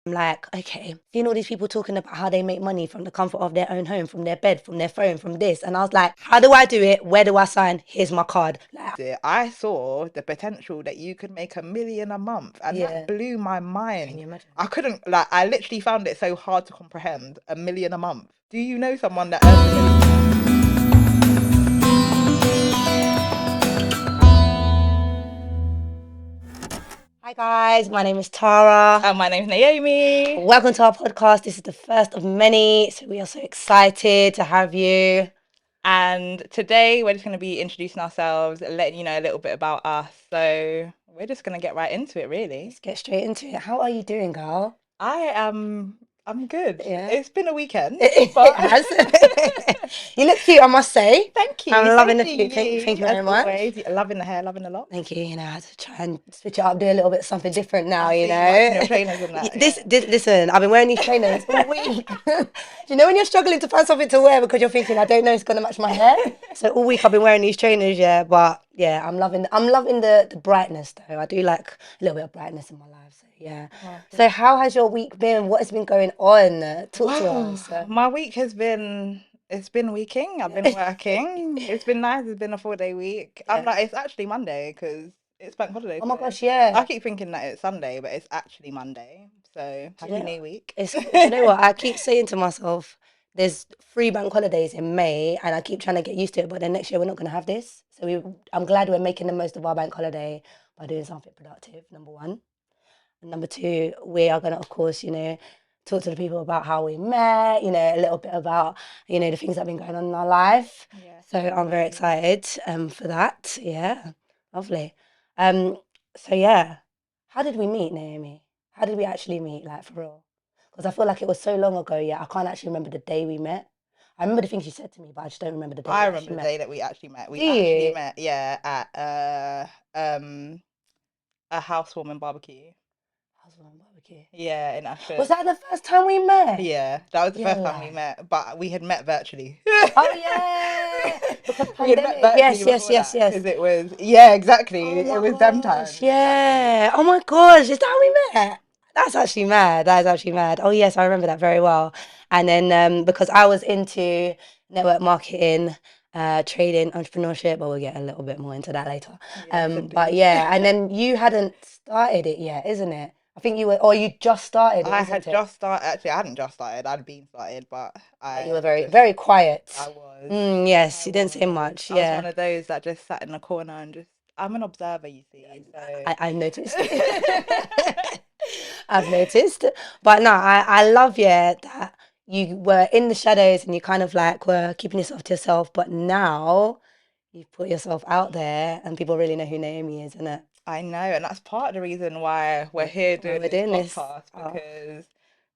I'm like, okay, seeing all these people talking about how they make money from the comfort of their own home, from their bed, from their phone, from this. And I was like, how do I do it? Where do I sign? Here's my card. Like, I saw the potential that you could make 1 million a month, and that yeah. blew my Can mind. you imagine? I couldn't, like, I literally found it so hard to comprehend 1 million a month. Do you know someone that earns 1 million a month? Hi guys, my name is Tara. And my name's Naomi. Welcome to our podcast. This is the first of many, so we are so excited to have you. And today we're just going to be introducing ourselves, letting you know a little bit about us. So we're just going to get right into it, really. Let's get straight into it. How are you doing, girl? I am, I'm good. Yeah. It's been a weekend, It but has. You look cute, I must say. thank I'm you. So loving the do fit. Thank you, you as very much. always. Loving the hair, loving the locks. Thank you. I had to try and switch it up, do a little bit something different now, I you see you waxing your know. trainers and that, This, yeah. this, listen, I've been wearing these trainers all week. Do you know when you're struggling to find something to wear because you're thinking, I don't know, it's gonna match my hair. So all week I've been wearing these trainers, yeah. But yeah, I'm loving the brightness though. I do like a little bit of brightness in my life. So yeah. Oh, So good. how has your week been? What has been going on? Talk to Wow, us. my week has been, it's been weeking. I've been working. It's been nice. It's been a 4 day week. I'm Yeah. like, it's actually Monday because it's bank holiday Oh my today. gosh, I yeah. keep thinking that it's Sunday, but it's actually Monday. So Do you happy know? new week. Do you know what? I keep saying to myself, there's 3 bank holidays in May, and I keep trying to get used to it. But then next year we're not going to have this, so I'm glad we're making the most of our bank holiday by doing something productive. Number one, and number two, we are going to, of course, talk to the people about how we met. A little bit about the things that have been going on in our life. Yes, So I'm very definitely. excited for that. Yeah, lovely. Um, so yeah, how did we meet, Naomi? How did we actually meet, like for real? Because I feel like it was so long ago. Yeah, I can't actually remember the day we met. I remember the things you said to me, but I just don't remember the day we I remember actually the met. day that we actually met. Do We actually you? met, yeah, at a housewarming barbecue. Husband barbecue. Yeah, in Was Ashford. that the first time we met? Yeah, that was the You're first time we lying. met, but we had met virtually. Oh yeah, because We had met pandemic. virtually Yes, yes, before yes, that yes. because it was, yeah, exactly. Oh It my was them gosh, times, exactly. yeah. Oh my gosh, is that how we met? That's actually mad. That is actually mad. Oh yes, I remember that very well. And then because I was into network marketing, trading, entrepreneurship, but we'll get a little bit more into that later. Yes, But indeed. yeah, and then you hadn't started it yet, isn't it? I think you were, or you just started it, I isn't had it? just started, actually, I hadn't just started, I'd been started, but But you were I very, just, very I quiet. was, Yes, I you didn't say was, much. I was Yeah, one of those that just sat in the corner and just, I'm an observer, you see, so. I noticed. I've noticed. But no, I love, yeah, that you were in the shadows and you kind of like were keeping yourself to yourself. But now you've put yourself out there and people really know who Naomi is, isn't it? I know, and that's part of the reason why we're here Why doing we're this doing this. podcast Oh, because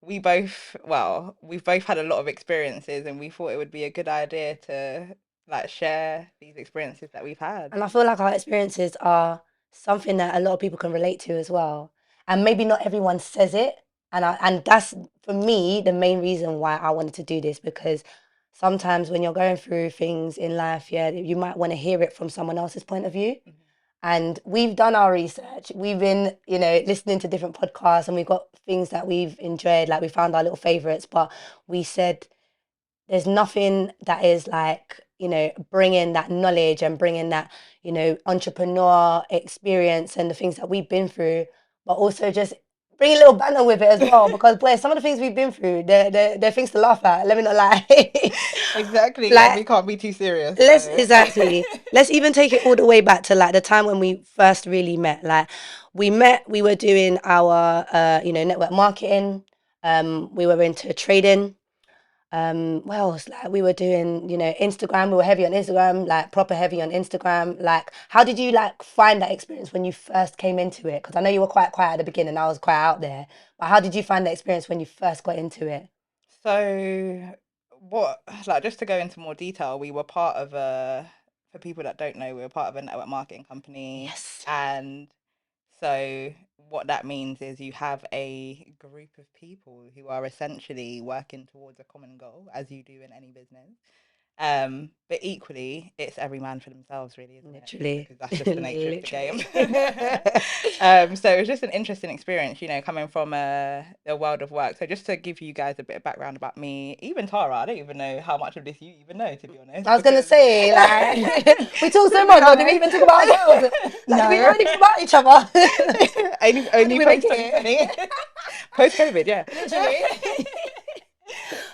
we both, well, we've both had a lot of experiences and we thought it would be a good idea to like share these experiences that we've had. and I feel like our experiences are something that a lot of people can relate to as well. And maybe not everyone says it. And that's for me the main reason why I wanted to do this because sometimes when you're going through things in life, yeah, you might want to hear it from someone else's point of view. Mhm. And we've done our research. We've been, listening to different podcasts and we've got things that we've enjoyed, like we found our little favorites, but we said there's nothing that is like, bringing that knowledge and bringing that, entrepreneur experience and the things that we've been through, but also just bring a little banner with it as well. Because, boy, some of the things we've been through, they're things to laugh at. Let me not lie. Exactly, and Like, we can't be too serious. let's So exactly. Let's even take it all the way back to like the time when we first really met. Like, we met, we were doing our, network marketing. We were into trading. What else? Like we were doing, Instagram. We were heavy on Instagram, like proper heavy on Instagram. Like, how did you like find that experience when you first came into it? Because I know you were quite quiet at the beginning. I was quite out there. But how did you find the experience when you first got into it? So, what, like, just to go into more detail, we were part of a, for people that don't know, we were part of a network marketing company. Yes. And so, what that means is you have a group of people who are essentially working towards a common goal, as you do in any business. But equally, it's every man for themselves, really, isn't it? Literally. Because that's just the nature of the game. Literally. So it was just an interesting experience, coming from the world of work. So just to give you guys a bit of background about me, even Tara, I don't even know how much of this you even know, to be honest, I was gonna because say, like, we talk so much, but do we even talk about ourselves? Like, do we know no, anything about each other? only How did only we make post it? 2020, post COVID, yeah. Literally.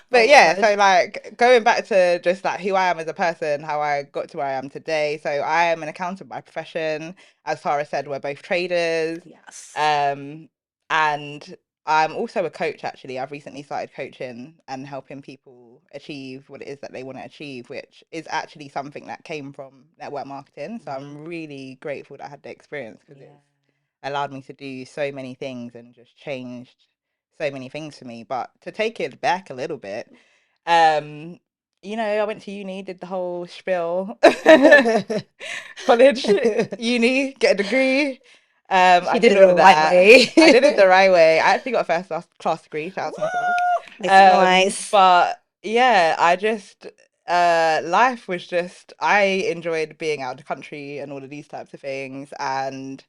But Oh my yeah, gosh. so like going back to just like who I am as a person, how I got to where I am today. So I am an accountant by profession. As Tara said, we're both traders. Yes. Um, and I'm also a coach actually. I've recently started coaching and helping people achieve what it is that they want to achieve, which is actually something that came from network marketing. So Hmm. I'm really grateful that I had the experience because Yeah. it's allowed me to do so many things and just changed so many things for me. But to take it back a little bit, um, I went to uni, did the whole spiel, college, uni, get a degree. I She did did it all the of right that. way. I did it the right way. I actually got a class degree. Shout out to myself. It's nice. But yeah, I just life was just I enjoyed being out of the country and all of these types of things, and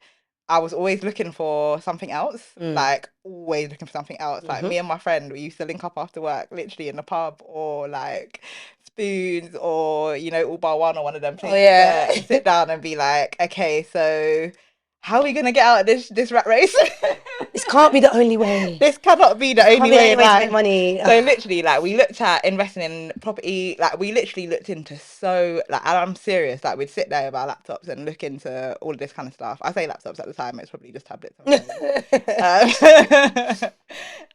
I was always looking for something else, Mm. like always looking for something else. Like Hmm. me and my friend, we used to link up after work, literally in the pub or like Spoons or All Bar One or one of them Oh places there, yeah. and sit down and be like, okay, so how are we gonna get out of this rat race? This can't be the only way. This cannot be the This can't only be the way only in way to make life. money. So literally, like we looked at investing in property. Like we literally looked into and I'm serious. Like we'd sit there with our laptops and look into all of this kind of stuff. I say laptops at the time; it's probably just tablets and phones.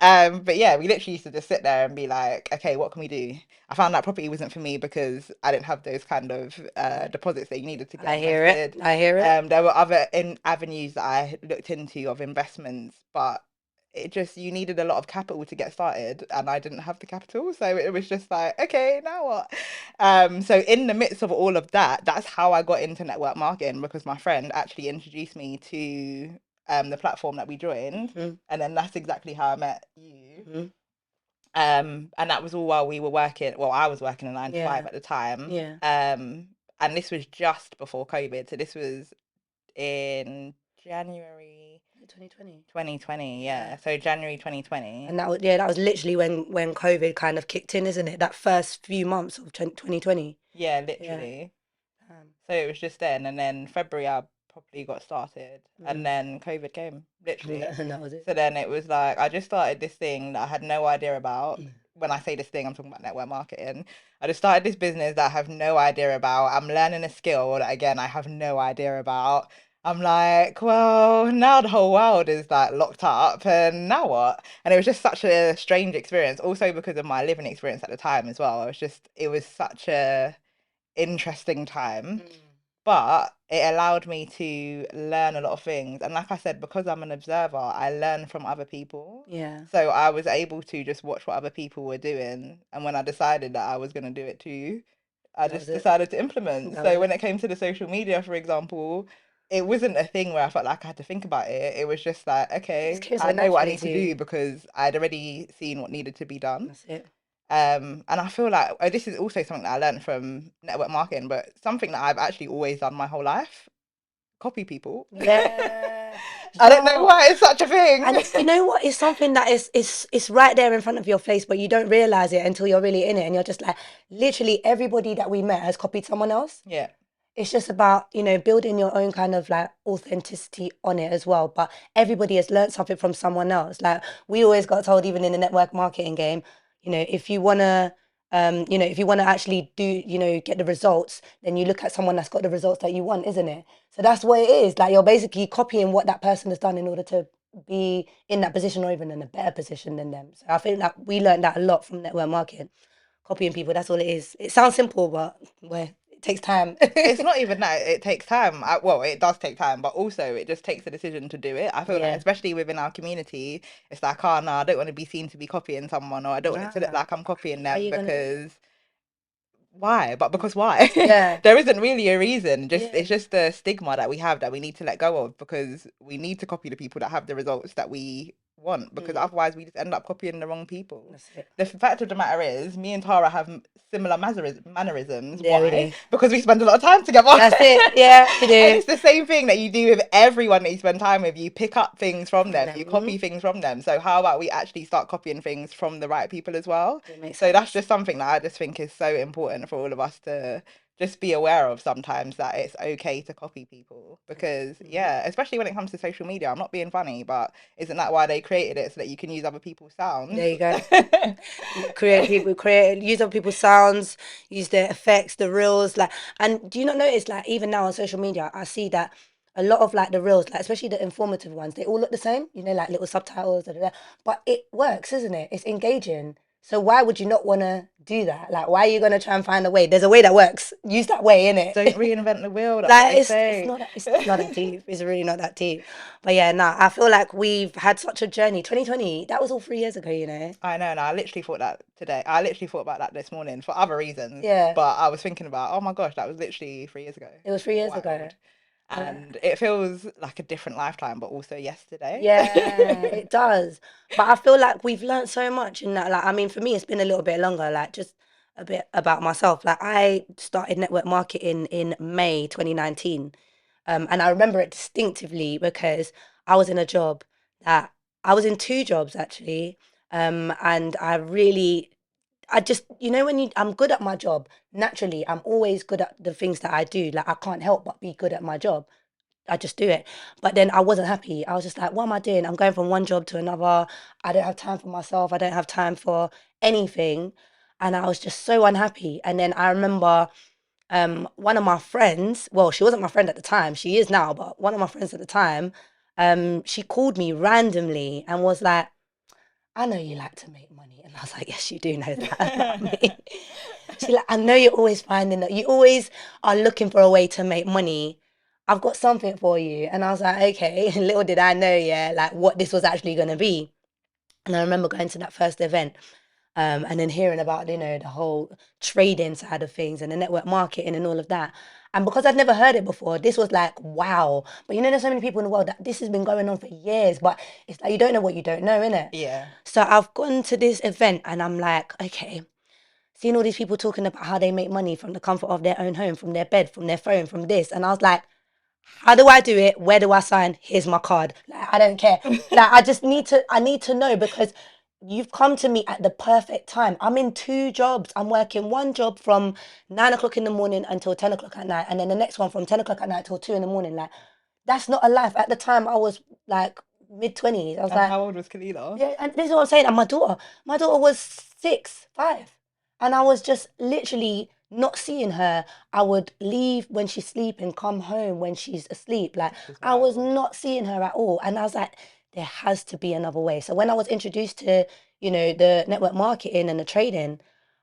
Um, but yeah, we literally used to just sit there and be like, okay, what can we do? I found that property wasn't for me because I didn't have those kind of deposits that you needed to get I hear it. invested. I hear it. There were other avenues that I looked into of investments, but it just you needed a lot of capital to get started, and I didn't have the capital, so it was just like, okay, now what? So in the midst of all of that, that's how I got into network marketing because my friend actually introduced me to the platform that we joined, Hmm. and then that's exactly how I met you. Hmm. And that was all while we were working. Well, I was working a 9 to 5 Yeah. at the time. Yeah. And this was just before COVID, so this was in January 2020. 2020. Yeah. Yeah, so January 2020. And that was literally when COVID kind of kicked in, isn't it? That first few months of 2020. Yeah, Yeah. literally. Um, So it was just then, and then February I probably got started, and mm. then COVID came, And literally. that was it. So then it was like I just started this thing that I had no idea about. Mm. When I say this thing, I'm talking about network marketing. I just started this business that I have no idea about. I'm learning a skill that again I have no idea about. I'm like, well, now the whole world is like locked up, and now what? And it was just such a strange experience. Also because of my living experience at the time as well. It was such a interesting time, Mm. but it allowed me to learn a lot of things. And like I said, because I'm an observer, I learn from other people. Yeah. So I was able to just watch what other people were doing. And when I decided that I was going to do it too, I That was just it. decided to implement. That was So when it. it came to the social media, for example, it wasn't a thing where I felt like I had to think about it. It was just like, It just okay, came I so know what I naturally need to to you. do because I'd already seen what needed to be done. That's it. And I feel like this is also something that I learned from network marketing, but something that I've actually always done my whole life, copy people. Yeah. I don't know Yo. why it's such a thing. And you know what? It's something that is right there in front of your face, but you don't realize it until you're really in it, and you're just like, literally everybody that we met has copied someone else. Yeah, It's just about, building your own kind of like authenticity on it as well. But everybody has learned something from someone else. Like we always got told, even in the network marketing game, if you wanna, if you wanna actually do, get the results, then you look at someone that's got the results that you want, isn't it? So that's what it is. Like you're basically copying what that person has done in order to be in that position or even in a better position than them. So I think that we learned that a lot from network marketing. Copying people, that's all it is. It sounds simple, but it takes time. it's not even that it takes time. Well, it does take time, but also it just takes a decision to do it. I feel like, Yeah. especially within our community, it's like, oh no, I don't want to be seen to be copying someone, or I don't want it to look Nah. like I'm copying Why are them you gonna do it? because why? But because why? Yeah. There isn't really a reason. Just Yeah. it's just the stigma that we have that we need to let go of because we need to copy the people that have the results that we want, because Mm, otherwise we just end up copying the wrong people. that's it. The fact of the matter is, me and Tara have similar mannerisms. Yeah, we Why? do. Because we spend a lot of time together. That's it. Yeah, we And do. it's the same thing that you do with everyone that you spend time with. You pick up things from From them, them. you copy things from them. So how about we actually start copying things from the right people as well? It makes So that's sense. just something that I just think is so important for all of us to just be aware of sometimes, that it's okay to copy people, because Mhm. yeah, especially when it comes to social media. I'm not being funny, but isn't that why they created it, so that you can use other people's sounds? There you go. Create people, create, use other people's sounds, use their effects, the reels, like. And do you not notice, like, even now on social media, I see that a lot of like the reels, like especially the informative ones, they all look the same, like little subtitles, da, da, da. But it works, isn't it? It's engaging. So why would you not want to do that? Like, why are you gonna try and find a way? There's a way that works. Use that way, Don't innit? reinvent the wheel. That's what Like they it's say. not that it's not that deep. It's really not that deep. But yeah, nah, I feel like we've had such a journey. 2020, that was all 3 years ago, you know. I know, and I literally thought that today. I literally thought about that this morning for other reasons, Yeah, but I was thinking about, oh my gosh, that was literally 3 years ago. it was 3 years ago. Wild. Uh, And it feels like a different lifetime, but also yesterday. yeah, it does. But I feel like we've learned so much in that. Like, I mean, for me, it's been a little bit longer. Like, just a bit about myself. Like, I started network marketing in May 2019. And I remember it distinctively because I was in a job that I was in two jobs actually. And I just, I'm good at my job. Naturally, I'm always good at the things that I do. Like, I can't help but be good at my job. I just do it. But then I wasn't happy. I was just like, what am I doing? I'm going from one job to another. I don't have time for myself. I don't have time for anything. And I was just so unhappy. And then I remember one of my friends, well, she wasn't my friend at the time. She is now, but one of my friends at the time, she called me randomly and was like, I know you like to make money. And I was like, yes, you do know that about me. She's like, I know you're always finding that you always are looking for a way to make money. I've got something for you. And I was like, okay. Little did I know, yeah, like what this was actually going to be. And I remember going to that first event, and then hearing about, the whole trading side of things and the network marketing and all of that. And because I'd never heard it before, this was like, wow. But there's so many people in the world that this has been going on for years, but it's like you don't know what you don't know, innit? Yeah. So I've gone to this event and I'm like, okay, seeing all these people talking about how they make money from the comfort of their own home, from their bed, from their phone, from this. And I was like, how do I do it? Where do I sign? Here's my card. Like, I don't care. Like, I need to know because you've come to me at the perfect time. I'm in two jobs. I'm working one job from 9 o'clock in the morning until 10 o'clock at night. And then the next one from 10 o'clock at night till 2 in the morning. Like, that's not a life. At the time, I was like mid-20s. I was And like, how old was Kalila? yeah, and this is what I'm saying. And my daughter was 6, 5. And I was just literally not seeing her. I would leave when she's sleeping, come home when she's asleep. Like, Which is I was wild. not seeing her at all. And I was like, there has to be another way. So when I was introduced to, the network marketing and the trading,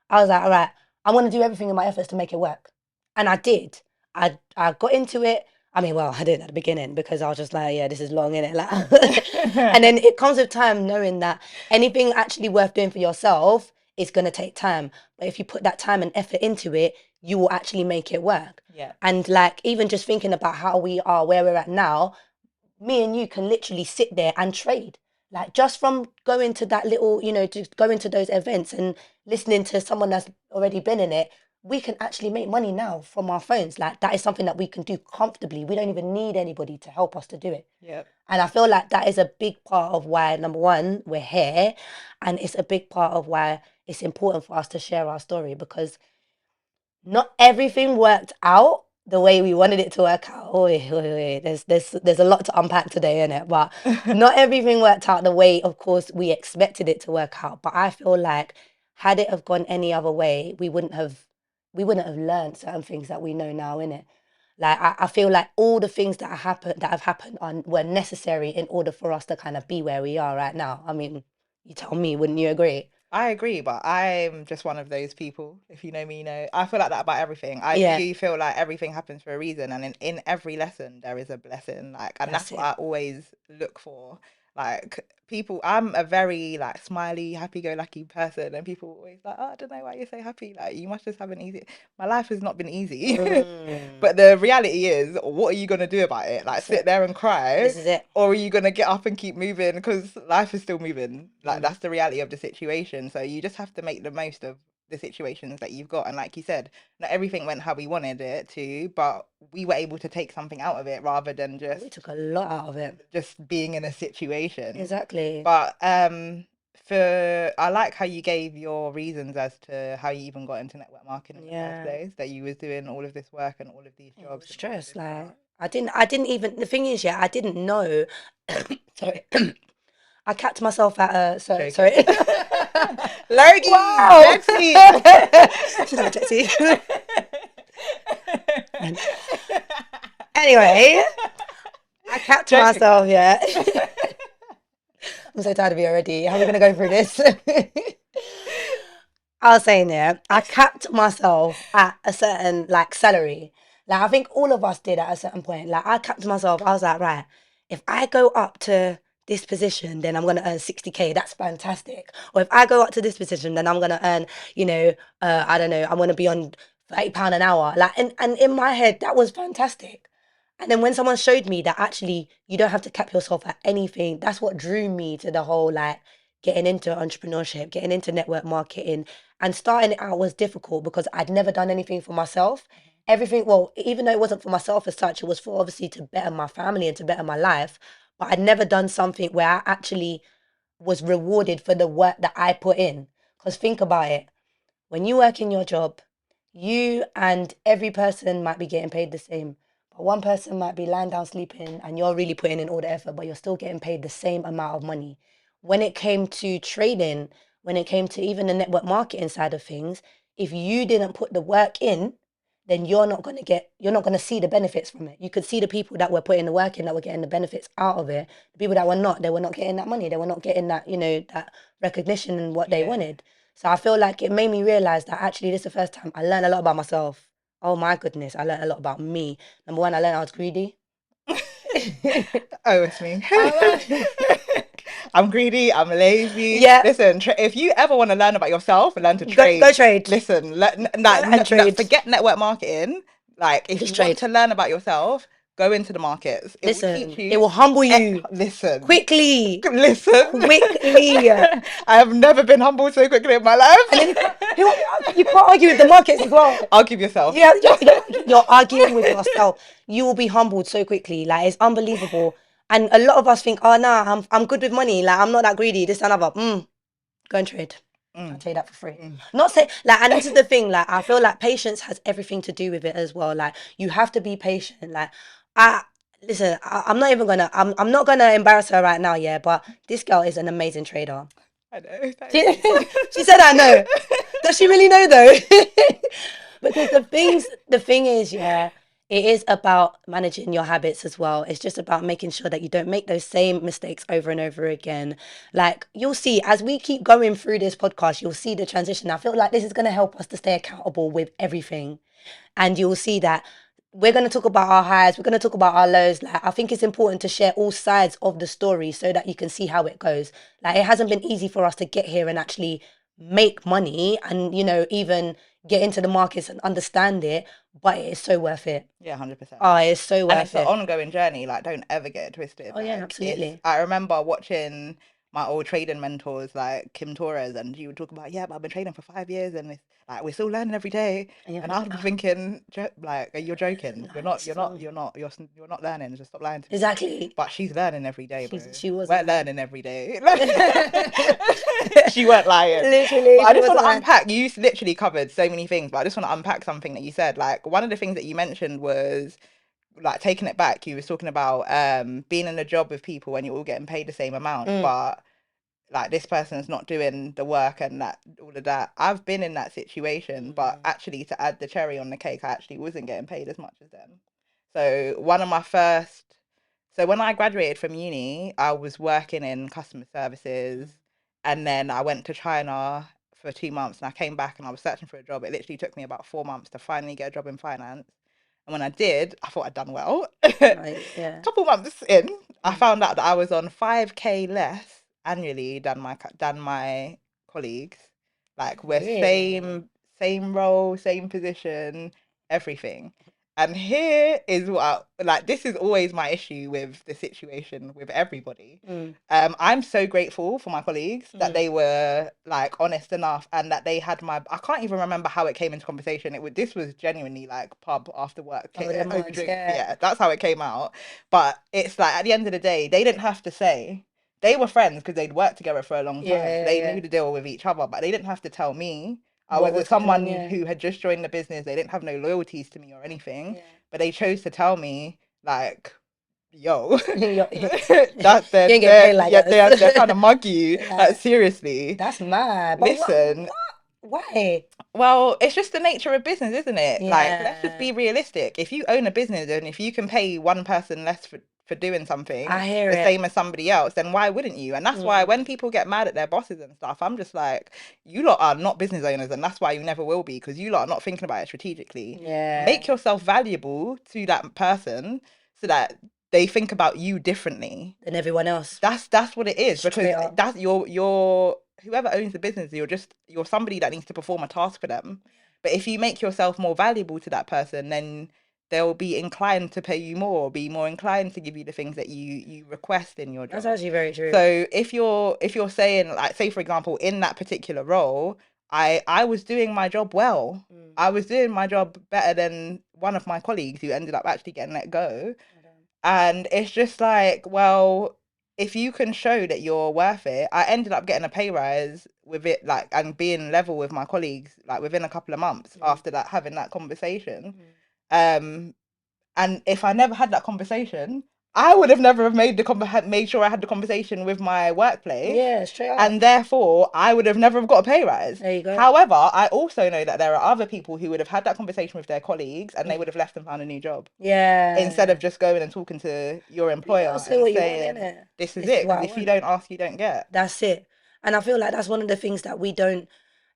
I was like, all right, I want to do everything in my efforts to make it work. And I did. I got into it. I mean, well, I didn't at the beginning because I was just like, yeah, this is long, innit? Like, and then it comes with time knowing that anything actually worth doing for yourself is going to take time. But if you put that time and effort into it, you will actually make it work. Yeah. And like, even just thinking about how we are, where we're at now, me and you can literally sit there and trade. Like, just from going to that little, just going to those events and listening to someone that's already been in it, we can actually make money now from our phones. Like, that is something that we can do comfortably. We don't even need anybody to help us to do it. Yep. And I feel like that is a big part of why, number one, we're here. And it's a big part of why it's important for us to share our story because not everything worked out the way we wanted it to work out. Oh, there's a lot to unpack today, in it, but not everything worked out the way, of course, we expected it to work out. But I feel like had it have gone any other way, we wouldn't have learned certain things that we know now, in it. Like I feel like all the things that have happened were necessary in order for us to kind of be where we are right now. I mean, you tell me, wouldn't you agree? I agree, but I'm just one of those people. If you know me, you know. I feel like that about everything. I Yeah, do feel like everything happens for a reason, and in every lesson there is a blessing. Like, and that's that's what it. I always look for. Like people, I'm a very like smiley, happy-go-lucky person, and people always like, oh, I don't know why you're so happy. Like you must just have an easy. My life has not been easy, Mm, but the reality is, what are you gonna do about it? Like that's sit it. there and cry, This is it. or are you gonna get up and keep moving? Because life is still moving. Like Mm. that's the reality of the situation. So you just have to make the most of the situations that you've got. And like you said, not everything went how we wanted it to, but we were able to take something out of it rather than We took a lot out of it. just being in a situation. Exactly. But for I like how you gave your reasons as to how you even got into network marketing in the first Yeah. place, that you was doing all of this work and all of these It was jobs and all of stress. this Like stuff. I didn't even the thing is, yeah, I didn't know. Sorry. I capped myself at Joking. sorry. Lurgy, Wow. jet seat. She's not a jetty. Anyway, I capped Joking, myself, guys, yeah. joking. I'm so tired of you already. How are we gonna go through this? I was saying there, I capped myself at a certain like salary. Like I think all of us did at a certain point. Like I capped myself, I was like, right, if I go up to this position, then I'm gonna earn 60K. That's fantastic. Or if I go up to this position, then I'm gonna earn, you know, I don't know, I'm gonna be on £30 an hour. Like and in my head, that was fantastic. And then when someone showed me that actually you don't have to cap yourself at anything, that's what drew me to the whole like getting into entrepreneurship, getting into network marketing. And starting it out was difficult because I'd never done anything for myself. Everything, well, even though it wasn't for myself as such, it was for obviously to better my family and to better my life. But I'd never done something where I actually was rewarded for the work that I put in. Because think about it, when you work in your job, you and every person might be getting paid the same. But one person might be lying down sleeping and you're really putting in all the effort, but you're still getting paid the same amount of money. When it came to trading, when it came to even the network marketing side of things, if you didn't put the work in, then you're not gonna see the benefits from it. You could see the people that were putting the work in that were getting the benefits out of it. The people that were not, they were not getting that money. They were not getting that, that recognition and what they Yeah. wanted. So I feel like it made me realize that actually this is the first time I learned a lot about myself. Oh my goodness, I learned a lot about me. Number one, I learned I was greedy. Oh, it's me. I I'm greedy. I'm lazy. yeah, Listen, if you ever want to learn about yourself, learn to go trade. trade. Listen, Go and trade. forget network marketing. Like, if Just you want trade. to learn about yourself, go into the markets. It will teach Listen, it you. will humble you Listen, quickly. listen. Quickly. I have never been humbled so quickly in my And then life. you can't argue with the markets as well. Argue yourself. Yeah, you're arguing with yourself. You will be humbled so quickly. Like it's unbelievable. And a lot of us think, oh no, I'm good with money. Like I'm not that greedy. This and other. Go and trade. I'll Mm, tell you that for free. mm. Not say like, and this is the thing. Like I feel like patience has everything to do with it as well. Like you have to be patient. Like I listen. I'm not even gonna. I'm not gonna embarrass her right now. Yeah, but this girl is an amazing trader. I know. That is She, sweet. she said, I know. Does she really know though? Because the thing is, yeah, it is about managing your habits as well. It's just about making sure that you don't make those same mistakes over and over again. Like you'll see as we keep going through this podcast, you'll see the transition. I feel like this is going to help us to stay accountable with everything. And you'll see that we're going to talk about our highs, we're going to talk about our lows. Like I think it's important to share all sides of the story so that you can see how it goes. Like it hasn't been easy for us to get here and actually make money and even get into the markets and understand it, but it is so worth it. Yeah, 100%. Oh, it's so And it's worth an it. ongoing journey. Like, don't ever get it twisted. Oh yeah, Like, it's. absolutely. I remember watching my old trading mentors, like Kim Torres, and you would talk about, yeah, but I've been trading for 5 years, and it's like we're still learning every day. And you're And thinking, I'd be oh, thinking, like, you're joking. no, You're not. this You're is not. long. You're not learning. Just stop lying to me. Exactly. But she's learning every day, bro. She wasn't We're lying. learning every day. She weren't lying. But Literally, I she just want wasn't to lying. unpack. You literally covered so many things, but I just want to unpack something that you said. Like one of the things that you mentioned was like taking it back. You was talking about being in a job with people when you're all getting paid the same amount, Mm, but like this person's not doing the work and that all of that. I've been in that situation, but mm, actually to add the cherry on the cake, I actually wasn't getting paid as much as them. So one of my first so when I graduated from uni, I was working in customer services, and then I went to China for 2 months, and I came back and I was searching for a job. It literally took me about 4 months to finally get a job in finance. And when I did, I thought I'd done well. yeah. Couple months in, I found out that I was on 5K less annually than my colleagues. Like we're Really? same role, same position, everything. And here is like this is always my issue with the situation with everybody. Mm, I'm so grateful for my colleagues that mm. they were like honest enough and that they had my. I can't even remember how it came into conversation. This was genuinely like pub after work Oh, them over ones, drinks. yeah. Yeah, that's how it came out. But it's like at the end of the day, they didn't have to say. They were friends because they'd worked together for a long Yeah, time, so yeah, they yeah. knew the deal with each other. But they didn't have to tell me. I What was was going on, someone yeah. who had just joined the business. They didn't have no loyalties to me or anything, Yeah. but they chose to tell me like, yo, You that you ain't getting paid like yeah, they're trying us. to mug you. Like Like, seriously, that's mad. But listen. why? Well, it's just the nature of business, isn't it? Like, let's just Yeah, be realistic. If you own a business and if you can pay one person less for doing something I hear the it. same as somebody else, then why wouldn't you? And that's why Mm, when people get mad at their bosses and stuff, I'm just like, you lot are not business owners, and that's why you never will be, because you lot are not thinking about it strategically. yeah. Make yourself valuable to that person so that they think about you differently. Than everyone else. That's what it is, because Straight up. that's whoever owns the business, you're somebody that needs to perform a task for them. But if you make yourself more valuable to that person, then they'll be inclined to pay you more, be more inclined to give you the things that you request in your That's job. actually very true. So if you're saying, like, say for example, in that particular role, I was doing my job well. Mm. I was doing my job better than one of my colleagues who ended up actually getting let go. I don't- And it's just like, well, if you can show that you're worth it, I ended up getting a pay rise with it, like, and being level with my colleagues, like within a couple of months Mm, after that, having that conversation. mm. Um, and if I never had that conversation, I would have never have made sure I had the conversation with my workplace, Yeah, straight up. and therefore I would have never have got a pay rise. There you go. However, I also know that there are other people who would have had that conversation with their colleagues and they Mm. would have left and found a new job instead of Yeah. just going and talking to your But you gotta employer say and what you want, saying, innit? this is This is it. what Because I if you want. don't ask, you don't get. That's it. And I feel like that's one of the things that we don't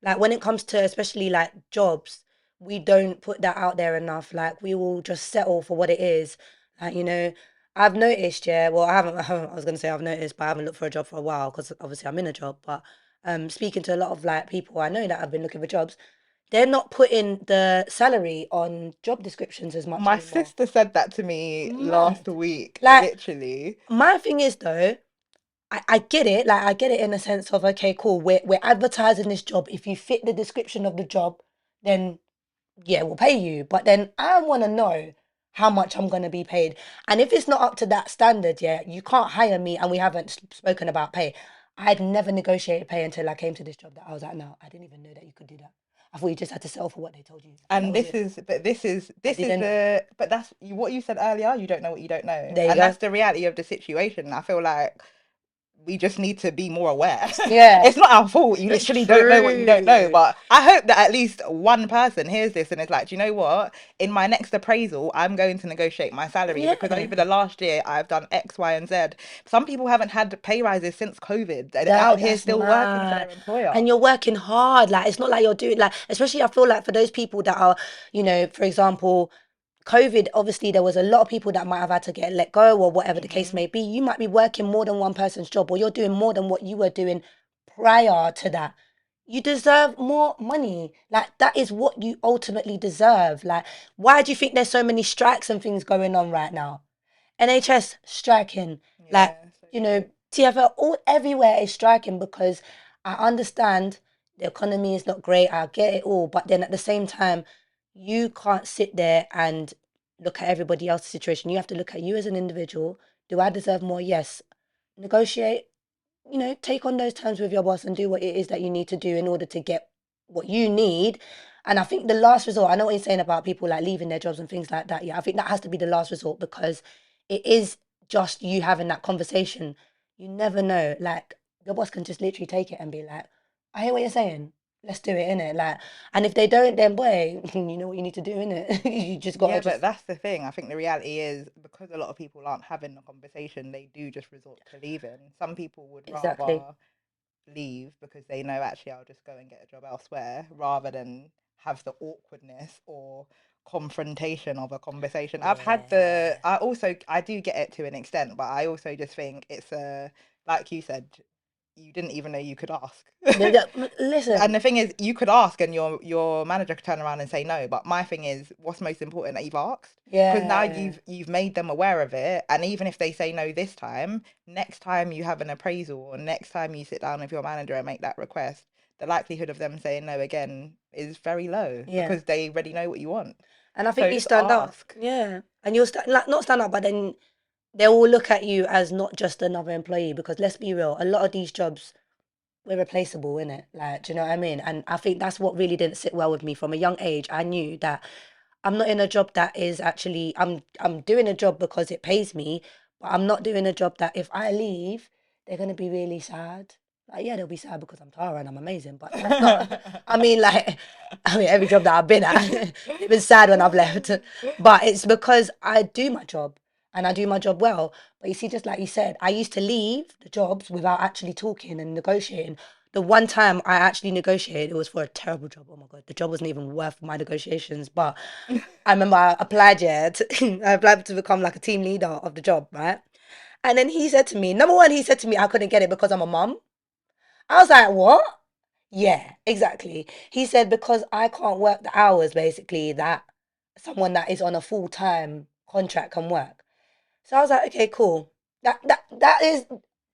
like when it comes to especially like jobs, we don't put that out there enough. Like we will just settle for what it is. Like, I've noticed, yeah, well, I was gonna say I've noticed, but I haven't looked for a job for a while because obviously I'm in a job. But speaking to a lot of like people I know that have been looking for jobs, they're not putting the salary on job descriptions as much My anymore. sister said that to me last Mad. week, Like literally. my thing is though, I get it. Like I get it in the sense of okay, cool. We're advertising this job. If you fit the description of the job, then yeah, we'll pay you. But then I want to know how much I'm gonna be paid. And if it's not up to that standard, yeah, you can't hire me. And we haven't spoken about pay. I'd never negotiated pay until I came to this job that I was at now. I didn't even know that you could do that. I thought you just had to settle for what they told you. That And was it. I this is didn't. but that's what you said earlier. You don't know what you don't know, There you and go. that's the reality of the situation. I feel like we just need to be more aware. Yeah, It's not our fault. You it's literally don't know what you don't know. true. But I hope that at least one person hears this and is like, do you know what? In my next appraisal, I'm going to negotiate my salary because Yeah. over the last year, I've done X, Y, and Z. Some people haven't had pay rises since COVID. They're out here That's still working for mad. their employer. And you're working hard. Like it's not like you're doing like especially I feel like for those people that are, for example, COVID, obviously there was a lot of people that might have had to get let go or whatever the case Hmm. may be. You might be working more than one person's job or you're doing more than what you were doing prior to that. You deserve more money. Like that is what you ultimately deserve. Like, why do you think there's so many strikes and things going on right now? NHS striking, like, Yeah, so you know, true. TFL, all everywhere is striking because I understand the economy is not great. I get it all. But then at the same time, you can't sit there and look at everybody else's situation. You have to look at you as an individual. Do I deserve more? Yes. Negotiate, take on those terms with your boss and do what it is that you need to do in order to get what you need. And I think the last resort, I know what you're saying about people like leaving their jobs and things like that. Yeah, I think that has to be the last resort because it is just you having that conversation. You never know. Like your boss can just literally take it and be like, I hear what you're saying. Let's do it, innit? Like, and if they don't, then boy, you know what you need to do, innit? You just gotta Yeah, but just that's the thing. I think the reality is because a lot of people aren't having the conversation, they do just resort to leaving. Some people would exactly. rather leave because they know actually I'll just go and get a job elsewhere rather than have the awkwardness or confrontation of a conversation. Yeah. I do get it to an extent, but I also just think it's like you said, you didn't even know you could ask. And Listen, the thing is, you could ask, and your manager could turn around and say no. But my thing is, what's most important that you've asked, because now yeah, you've made them aware of it. And even if they say no this time, next time you have an appraisal, or next time you sit down with your manager and make that request, the likelihood of them saying no again is very low yeah. because they already know what you want. And I think So you just stand up. ask. Yeah. And you'll like not stand up, but then they will look at you as not just another employee because let's be real, a lot of these jobs we're replaceable, innit? Like, do you know what I mean? And I think that's what really didn't sit well with me from a young age. I knew that I'm not in a job that is actually I'm doing a job because it pays me, but I'm not doing a job that if I leave, they're gonna be really sad. Like, yeah, they'll be sad because I'm Tara and I'm amazing, but that's not. I mean, like, I mean, every job that I've been at, they've been sad when I've left. But it's because I do my job and I do my job well. But you see, just like you said, I used to leave the jobs without actually talking and negotiating. The one time I actually negotiated, it was for a terrible job. Oh my God, the job wasn't even worth my negotiations. But I remember I applied, yeah, I applied to become like a team leader of the job, right? And then he said to me, number one, he said to me, I couldn't get it because I'm a mum. I was like, what? Yeah, exactly. He said, because I can't work the hours basically that someone that is on a full-time contract can work. So I was like, okay, cool. That is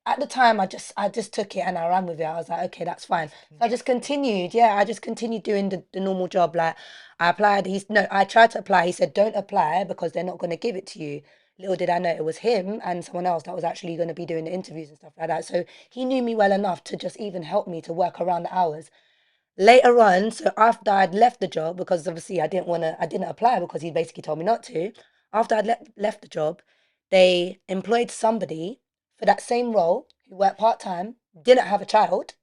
at the time I just took it and I ran with it. I was like, okay, that's fine. That's So I just interesting. continued. Yeah, I just continued doing the normal job. Like I applied. He's no, I tried to apply. He said, don't apply because they're not going to give it to you. Little did I know it was him and someone else that was actually going to be doing the interviews and stuff like that. So he knew me well enough to just even help me to work around the hours. Later on, so after I'd left the job, because obviously I didn't apply because he basically told me not to. After I'd left the job, they employed somebody for that same role who worked part time, didn't have a child,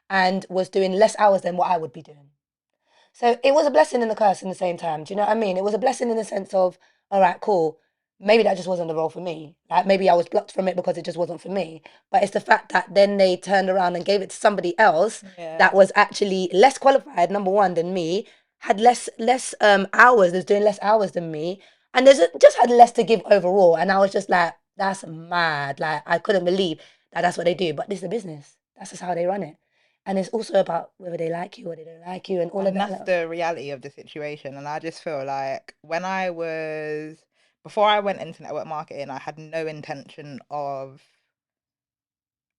and was doing less hours than what I would be doing. So it was a blessing and a curse in the same time. Do you know what I mean? It was a blessing in the sense of, all right, cool. Maybe that just wasn't the role for me. Like maybe I was blocked from it because it just wasn't for me. But it's the fact that then they turned around and gave it to somebody else that Yeah. was actually less qualified, number one, than me, had less hours, was doing less hours than me, and just had less to give overall. And I was just like, that's mad. Like I couldn't believe that that's what they do. But this is a business. That's just how they run it. And it's also about whether they like you or they don't like you and all of And that. that's the reality of the situation. And I just feel like before I went into network marketing, I had no intention of,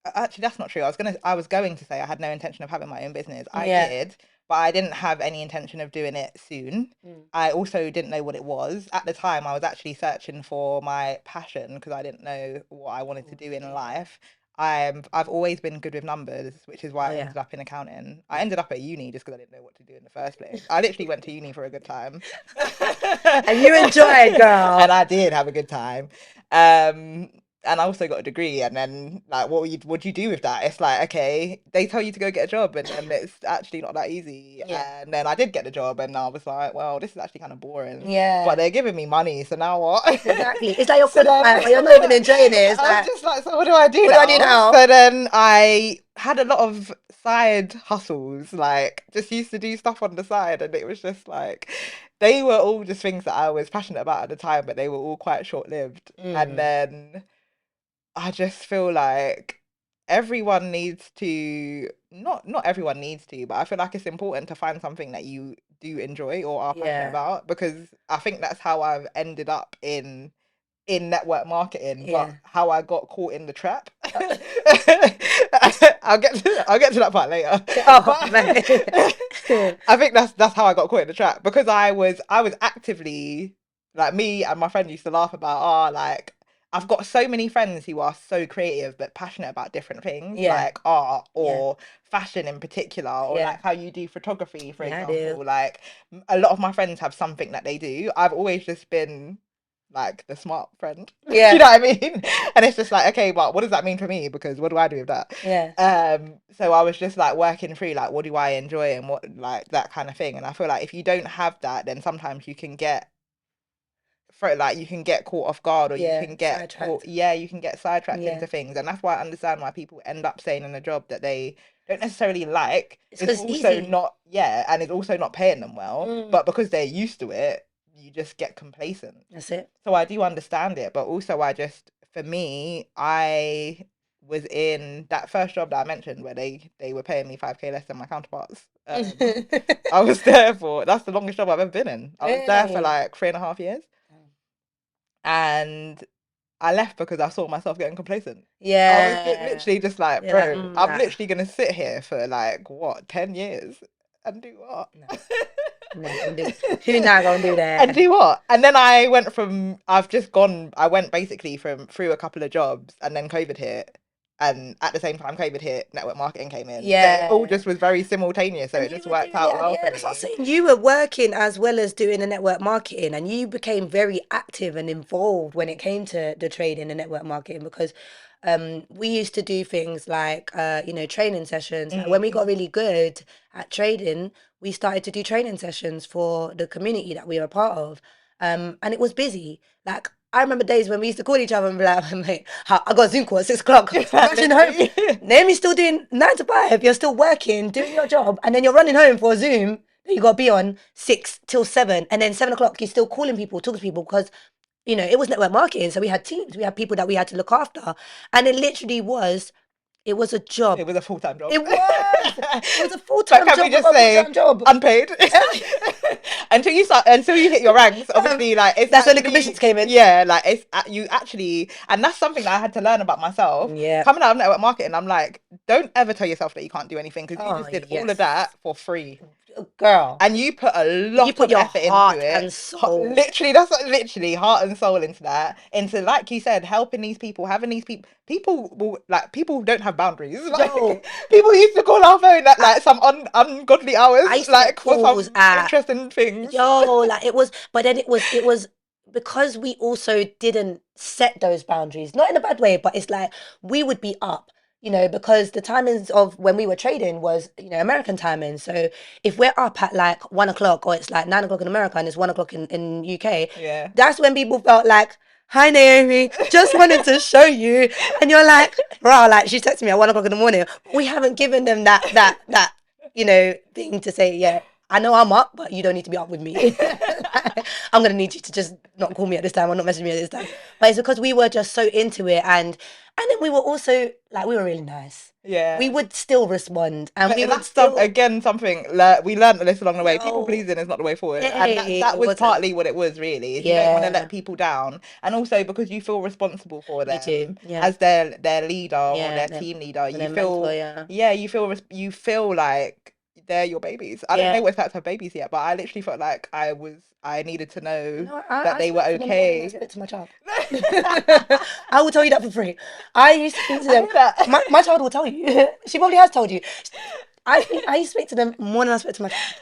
actually, that's not true. I was going to say I had no intention of having my own business. I Yeah. did, but I didn't have any intention of doing it soon. Mm. I also didn't know what it was. At the time, I was actually searching for my passion because I didn't know what I Of wanted to do course, in yeah. life. I've always been good with numbers, which is why Oh I yeah. ended up in accounting. I Yeah. ended up at uni just because I didn't know what to do in the first place. I literally went to uni for a good time. And you enjoyed, And girl. I did have a good time. Um, and I also got a degree. And then, like, what do you do with that? It's like, okay, they tell you to go get a job, and it's actually not that easy. Yeah. And then I did get the job, and I was like, well, this is actually kind of boring. But Yeah. they're giving me money, so now what? Exactly. It's like you're So then qualified, but you're not even enjoying it. It's I'm like, just like, so what do I do what do I do now? now? So then I had a lot of side hustles, like just used to do stuff on the side, and it was just like they were all just things that I was passionate about at the time, but they were all quite short-lived. And Mm. then I just feel like everyone needs to not everyone needs to, but I feel like it's important to find something that you do enjoy or are passionate Yeah. about, because I think that's how I've ended up in network marketing, but Yeah. how I got caught in the trap. Uh, I'll get to that part later. oh But man. I think that's how I got caught in the trap, because I was actively, like, me and my friend used to laugh about, like, I've got so many friends who are so creative but passionate about different things, Yeah. like art Yeah. or fashion in particular, or Yeah. like how you do photography, for Yeah, I do. example. Like, a lot of my friends have something that they do. I've always just been like the smart friend. Do you Yeah. know what I mean? And it's just like, okay, but what does that mean for me? Because what do I do with that? Yeah. So I was just like working through, like, what do I enjoy and what, like, that kind of thing. And I feel like if you don't have that, then sometimes you can get for like you can get caught off guard, or you Yeah. can get caught, Sidetracked. yeah, you can get sidetracked Yeah. into things. And that's why I understand why people end up staying in a job that they don't necessarily like It's is because it's also easy. not, yeah, and is also not paying them well. Mm, But because they're used to it, you just get complacent. that's it. So I do understand it, but also for me, I was in that first job that I mentioned where they were paying me 5K less than my counterparts. I was there for that's the longest job I've ever been in. I was there for Really? like 3.5 years, and I left because I saw myself getting complacent. I was Yeah. literally just like, You're like, bro, mm, I'm nah, literally gonna sit here for like what, 10 years and do what? nah, nah, gonna do. Who not gonna do And that? do what? And then I went basically from through a couple of jobs, and then COVID hit. And at the same time COVID hit, network marketing came in. So it all Yeah. just was very simultaneous. So And it you just were worked doing it out at the well for end. That's what I'm me. saying. You were working as well as doing the network marketing, and you became very active and involved when it came to the trading and network marketing because we used to do things like training sessions. Like when we got Mm. really good at trading, we started to do training sessions for the community that we were a part of. And it was busy. Like I remember days when we used to call each other and be like, mate, I got a Zoom call at 6 o'clock. I'm rushing home. Literally. Naomi's still doing 9 to 5. You're still working, doing your job, and then you're running home for a Zoom that you got to be on 6 till 7, and then 7 o'clock you're still calling people, talking to people because it was network marketing. So we had teams, we had people that we had to look after, and it was a It job. was a full-time job. It was a full But time can we job with just a full say time job. unpaid? Until you hit your ranks, obviously, like it's That's when the commissions actually, came in. yeah, like you actually, and that's something that I had to learn about myself. Yeah. Coming out of network marketing, I'm like, don't ever tell yourself that you can't do anything because you Oh just did all of yes, that for free. girl. And you put a You lot put of your effort into heart it. and soul. Literally, that's like, literally heart and soul into that. Into, like you said, helping these people, having these people. People don't have boundaries. Like Yo, people used to call our phone at I, like some ungodly hours, I used to get like for calls some at interesting things. yo, like it was, but then it was because we also didn't set those boundaries, not in a bad way, but it's like we would be up, because the timings of when we were trading was, American timing. So if we're up at like 1 o'clock or it's like 9 o'clock in America and it's 1 o'clock in UK, Yeah. that's when people felt like, hi Naomi, just wanted to show you. And you're like, bro, like she texted me at 1 o'clock in the morning. We haven't given them that thing to say, yeah, I know I'm up, but you don't need to be up with me. I'm gonna need you to just not call me at this time or not message me at this time. But it's because we were just so into it, and then we were also like we were really nice. We Yeah. would still respond, and But we would that's still, something we learned a lesson along the way. People yo, pleasing is not the way forward, and hey, that it was wasn't. partly what it was. Really, is you don't want to Yeah, let people down, and also because you feel responsible for you do. them Yeah, as their leader or yeah. their Then team leader. and You then mentor. feel, Yeah, yeah, you feel like they're your babies. I don't know yeah. what it's like to have babies yet, but I literally felt like I needed to know No, that I they were speak to them the way I okay. speak to my child. I will tell you that for free. I used to speak to I them. hear that. My child will tell you. She probably has told you. I used to speak to them more than I speak to my child.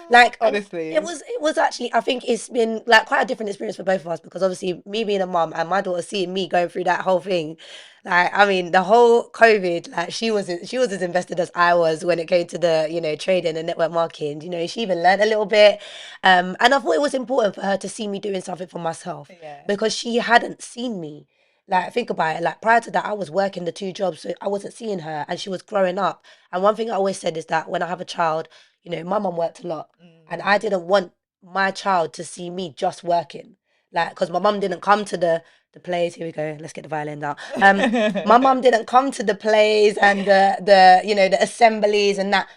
Like, and it Honestly, was it was actually, I think it's been like quite a different experience for both of us because obviously me being a mum and my daughter seeing me going through that whole thing. Like, I mean, the whole COVID, like she was as invested as I was when it came to the, trading and network marketing. She even learned a little bit. And I thought it was important for her to see me doing something for myself yeah. because she hadn't seen me. Like, think about it. Like, prior to that, I was working the two jobs, so I wasn't seeing her, and she was growing up. And one thing I always said is that when I have a child, my mum worked a lot, and I Mm. didn't want my child to see me just working. Like, because my mum didn't come to the plays. Here we go. Let's get the violins out. My mum didn't come to the plays and the assemblies and that.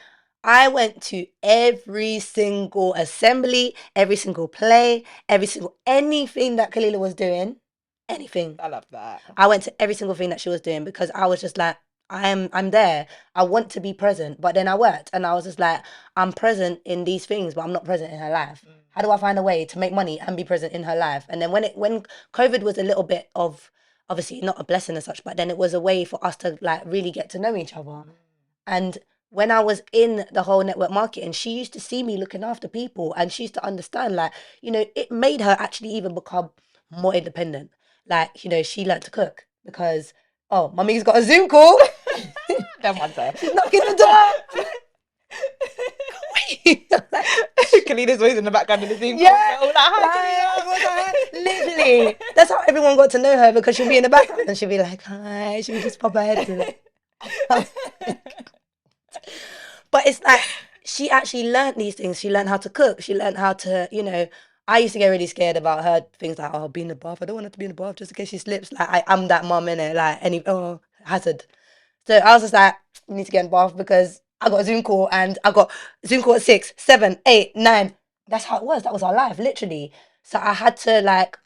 I went to every single assembly, every single play, every single anything that Kalila was doing, anything. I love that. I went to every single thing that she was doing because I was just like, I'm there. I want to be present. But then I worked and I was just like, I'm present in these things, but I'm not present in her life. How do I find a way to make money and be present in her life? And then when COVID was a little bit of, obviously not a blessing as such, but then it was a way for us to like really get to know each other. Mm. And when I was in the whole network marketing, she used to see me looking after people and she used to understand, like, it made her actually even become more independent. Like, she learned to cook because, oh, mummy's got a Zoom call. Them ones there. She's knocking the door. Wait. Like, Kalina's always in the background of the Zoom call. yeah, We're all like, hi, like, what's Kalina. that? Literally. That's how everyone got to know her because she'll be in the background and she'll be like, hi. She'll just pop her head in it. But it's like she actually learned these things. She learned how to cook. She learned how to, I used to get really scared about her things like, oh, be in the bath. I don't want her to be in the bath just in case she slips. Like I'm that mum in it. Like hazard. So I was just like, you need to get in the bath because I got a Zoom call and I got a Zoom call at 6, 7, 8, 9. That's how it was. That was our life, literally. So I had to like,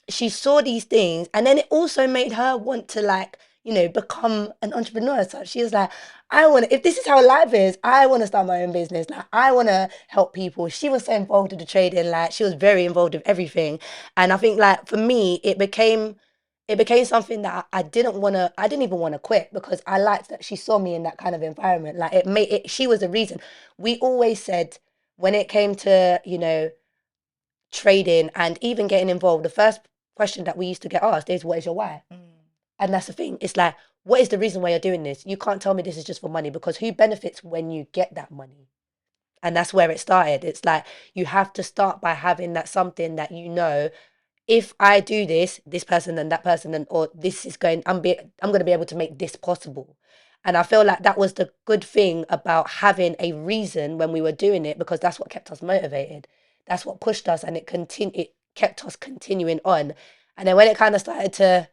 she saw these things and then it also made her want to like, become an entrepreneur. So she was like, I want to, if this is how life is, I want to start my own business. Like, I want to help people. She was so involved with the trading. Like, she was very involved with everything. And I think, like, for me, it became something that I didn't want to, I didn't even want to quit because I liked that she saw me in that kind of environment. Like, she was the reason. We always said when it came to, trading and even getting involved, the first question that we used to get asked is, what is your why? And that's the thing. It's like, what is the reason why you're doing this? You can't tell me this is just for money because who benefits when you get that money? And that's where it started. It's like you have to start by having that something that if I do this, this person and that person and or this is going I'm going to be able to make this possible. And I feel like that was the good thing about having a reason when we were doing it because that's what kept us motivated. That's what pushed us and it kept us continuing on. And then when it kind of started to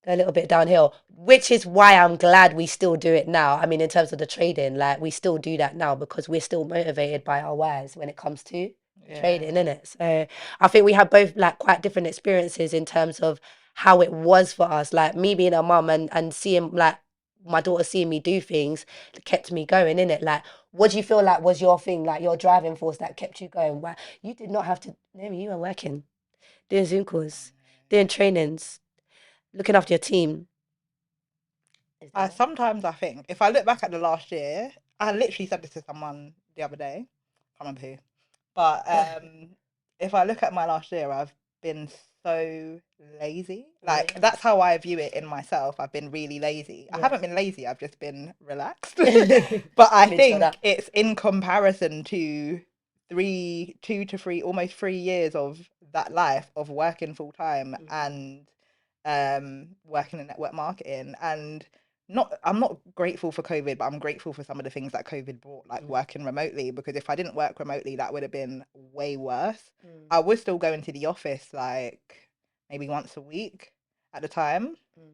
go a little bit downhill, which is why I'm glad we still do it now. I mean, in terms of the trading, like we still do that now because we're still motivated by our whys when it comes to trading, Yeah. innit? So I think we have both like quite different experiences in terms of how it was for us. Like me being a mum and seeing like my daughter seeing me do things kept me going, innit? Like, what do you feel like was your thing, like your driving force that kept you going? Where you did not have to, maybe you were working, doing Zoom calls, doing trainings, looking after your team. Is I there? sometimes I think if I look back at the last year, I literally said this to someone the other day. Can't remember who. But if I look at my last year, I've been so lazy. Like Yeah. that's how I view it in myself. I've been really lazy. I Yeah. haven't been lazy. I've just been relaxed. But I Been chilled think up. it's in comparison to 2 to 3, almost 3 years of that life of working full time Mm, and working in network marketing and not I'm not grateful for COVID, but I'm grateful for some of the things that COVID brought, like mm, working remotely, because if I didn't work remotely, that would have been way worse. mm, I was still going to the office like maybe once a week at the time. mm,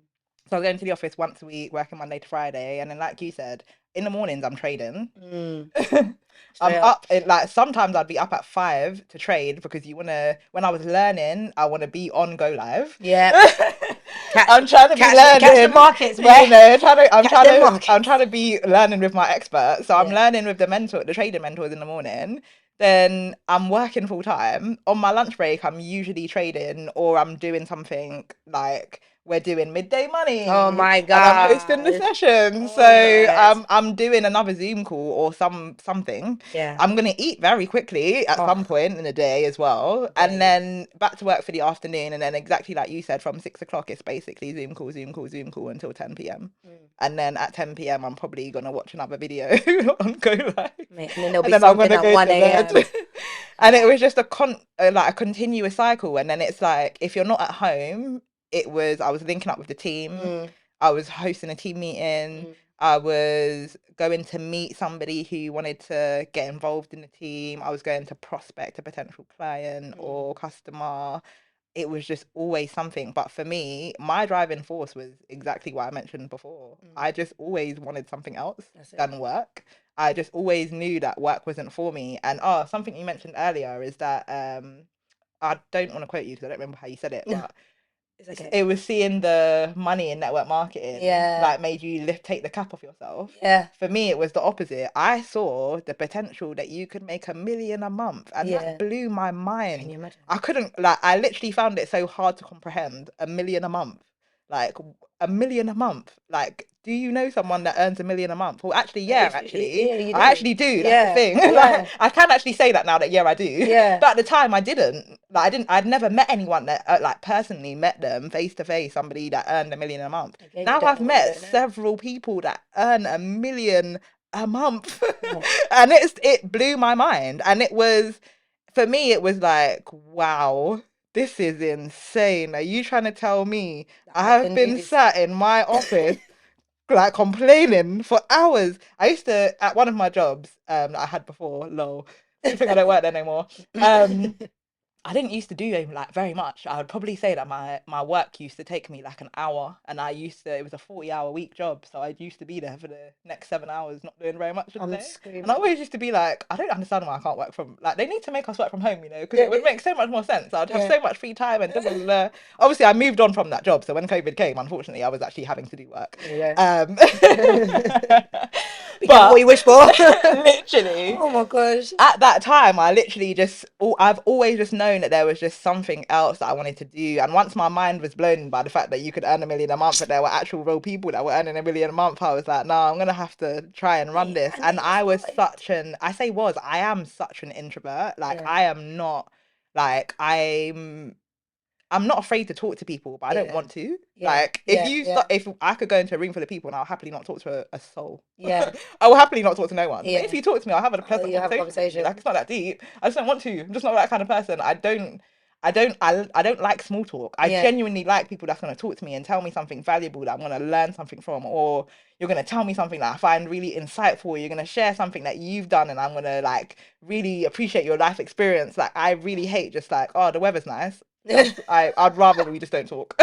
So I was going to the office once a week, working Monday to Friday, and then like you said, in the mornings I'm trading. mm. I'm Straight up. up like sometimes I'd be up at 5 to trade because you wanna when I was learning, I wanna be on go live. Yeah. Catch, I'm trying to be catch the learning, markets, boy. Catch them I'm trying markets. to be learning with my expert. So I'm Yeah. learning with the trading mentors in the morning. Then I'm working full time. On my lunch break, I'm usually trading or I'm doing something like we're doing midday Oh money my and I'm hosting the gosh. session. Oh my So days. I'm doing another Zoom call or something. Yeah. I'm gonna eat very quickly at Oh, some point in the day as well, and day. then back to work for the afternoon, and then exactly like you said, from 6 o'clock, it's basically Zoom call, Zoom call, Zoom call until 10 p.m. Mm. And then at 10 p.m., I'm probably gonna watch another video on Go Live, Mate, and then there'll and be then I'm something gonna at go 1 to bed. a.m. And it Yeah. was just like a continuous cycle, and then it's like if you're not at home, I was linking up with the team, Mm, I was hosting a team meeting. mm, I was going to meet somebody who wanted to get involved in the team. I was going to prospect a potential client mm, or customer. It was just always something. But for me, my driving force was exactly what I mentioned before. mm. I just always wanted something else That's it. than work. I just always knew that work wasn't for me. And oh, something you mentioned earlier is that I don't want to quote you because I don't remember how you said it, but It's okay. it was seeing the money in network marketing Yeah. like made you take the cap off yourself. Yeah. For me, it was the opposite. I saw the potential that you could make 1 million a month, and that Yeah. blew my Can mind. you imagine? I couldn't like. I literally found it so hard to comprehend 1 million a month. Like 1 million a month. Like, do you know someone that earns 1 million a month? Well, actually, yeah, actually, Yeah, you I do. actually do. That's the Yeah. thing. Like, Yeah. I can actually say that now that yeah, I do. Yeah. But at the time, I didn't. Like, I'd never met anyone that like personally met them face to face. Somebody that earned 1 million a month. Again, you Now don't I've know what you met don't know. several people that earn 1 million a month, Yeah. and it blew my mind. And it was for me, it was like, wow, this is insane. Are you trying to tell me I I have can do been this. sat in my office like complaining for hours. I used to at one of my jobs that I had before, lol. Good thing I don't work there anymore. I didn't used to do like very much. I would probably say that my work used to take me like an hour, and it was a 40-hour week job, so I used to be there for the next 7 hours, not doing very much of the I'm day. And I screaming. always used to be like, I don't understand why I can't work from like they need to make us work from home, because Yeah, it would make so much more sense. I'd have yeah. so much free time and blah, blah, blah, blah. Obviously I moved on from that job, so when COVID came, unfortunately, I was actually having to do work. Yeah. Um, Be careful what but you wish for. literally Oh my gosh. at that time, I literally I've always just known that there was just something else that I wanted to do. And once my mind was blown by the fact that you could earn 1 million a month, and there were actual real people that were earning 1 million a month, I was like, no, I'm gonna have to try and run Mate, this. and And it started. I am such an introvert. Like, Yeah, I am not, like, I'm not afraid to talk to people, but I don't yeah, want to. yeah, Like, yeah, yeah, if I could go into a room full of people and I'll happily not talk to a soul. yeah, I will happily not talk to no one. But if yeah. you talk to me, I'll have a Oh, pleasant you have a conversation with you. Like, conversation. it's not that deep. I just don't want to. I'm just not that kind of person. I don't like small talk. I Yeah. genuinely like people that's gonna talk to me and tell me something valuable that I'm gonna learn something from, or you're gonna tell me something that I find really insightful. You're gonna share something that you've done, and I'm gonna like really appreciate your life experience. Like, I really hate just like, oh, the weather's nice. I'd rather we just don't talk.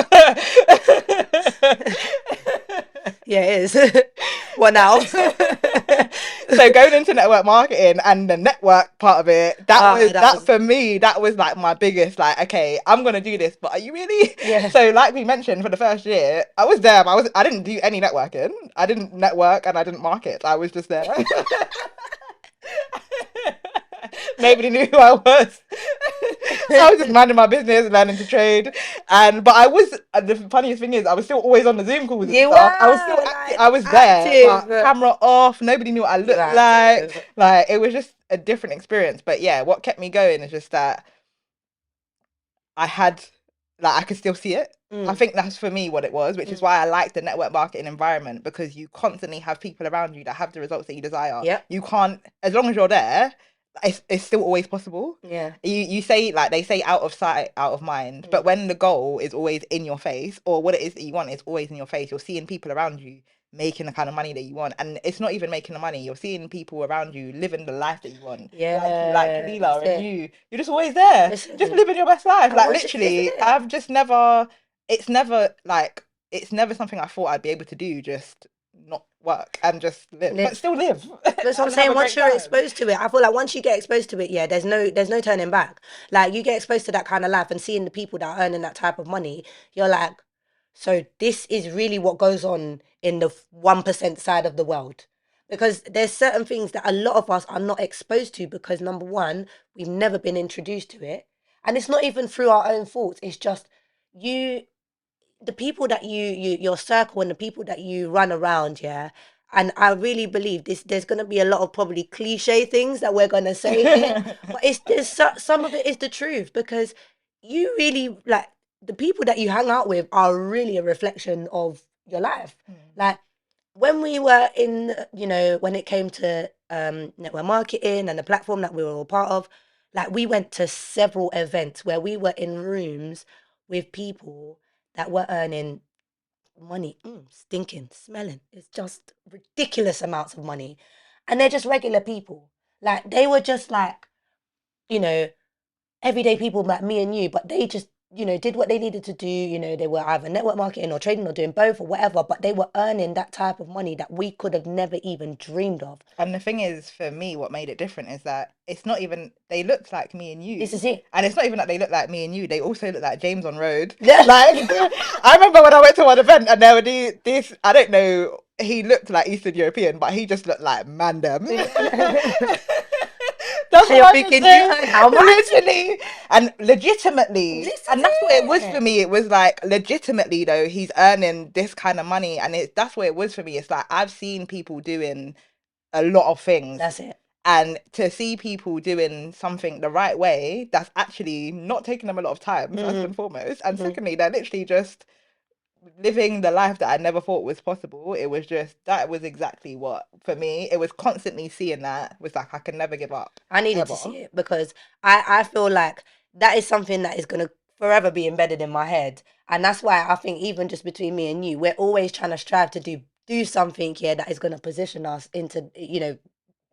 Yeah, it is. What now? So going into network marketing and the network part of it, Ah, that that was for me, that was like my biggest like, okay, I'm gonna do this, but are you really? yeah. So like we mentioned, for the first year, I was there, but I didn't do any networking. I didn't network and I didn't market. I was just there. Nobody knew who I was. I was just minding my business, learning to trade, but I was. And the funniest thing is, I was still always on the Zoom calls and You stuff. I was still were active. like I was there, active. but camera off. Nobody knew what I You were looked like. active. Like, it was just a different experience. But yeah, what kept me going is just that I had, like, I could still see it. I Mm, think that's for me what it was, which is mm. why I like the network marketing environment, because you constantly have people around you that have the results that you desire. Yep. You can't, as long as you're there, it's still always possible. Yeah. You say, like they say, out of sight, out of mind. But Mm. when the goal is always in your face, or what it is that you want is always in your face, you're seeing people around you making the kind of money that you want, and it's not even making the money. You're seeing people around you living the life that you want, like Yeah. That's Kalila and it. you. You're just always there, just Listen, living your best life. I Like, was just this is literally, it. I've just never. It's never like it's never something I thought I'd be able to do. Just not work and just live, but Live. still live That's what I'm and have saying. a Once great you're time. exposed to it, I feel like once you get exposed to it, yeah, there's no turning back. Like you get exposed to that kind of life and seeing the people that are earning that type of money, you're like, so this is really what goes on in the 1% side of the world. Because there's certain things that a lot of us are not exposed to because number one, we've never been introduced to it. And it's not even through our own faults. It's just you the people that your circle and the people that you run around, yeah. And I really believe this. There's gonna be a lot of probably cliche things that we're gonna say here, but some of it is the truth because you really like the people that you hang out with are really a reflection of your life. Mm. Like when we were in, when it came to network marketing and the platform that we were all part of, like we went to several events where we were in rooms with people that were earning money, stinking, smelling. It's just ridiculous amounts of money. And they're just regular people. Like they were just like, you know, everyday people like me and you, but they just, did what they needed to do. They were either network marketing or trading or doing both or whatever, but they were earning that type of money that we could have never even dreamed of. And the thing is, for me, what made it different is that it's not even they looked like me and This you, is it. and it's not even that they look like me and you. They also look like James on Road. Yeah. Like, I remember when I went to one event and there were this. I don't know. He looked like Eastern European, but he just looked like Mandem. That's And what you're I can thinking, you say. earn how much? Literally. And legitimately. This is And that's what it was for it. me. It was like, legitimately, though, he's earning this kind of money. And that's what it was for me. It's like, I've seen people doing a lot of things. That's it. And to see people doing something the right way, that's actually not taking them a lot of time, first Mm-hmm. and foremost. And Mm-hmm. secondly, they're literally just living the life that I never thought was possible. It was just, that was exactly what, for me, it was constantly seeing that, was like, I can never give up, I needed to ever. see it because I feel like that is something that is going to forever be embedded in my head. And that's why I think even just between me and you, we're always trying to strive to do do something here that is going to position us into,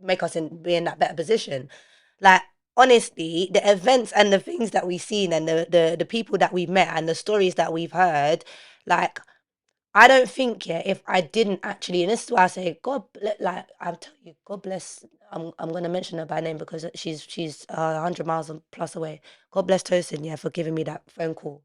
make us be in that better position. Like, honestly, the events and the things that we've seen and the people that we've met and the stories that we've heard, like, I don't think, yeah, if I didn't actually, and this is why I say, like, I'm telling you, God bless. I'm gonna mention her by name because she's 100 miles plus away. God bless Tosin, yeah, for giving me that phone call.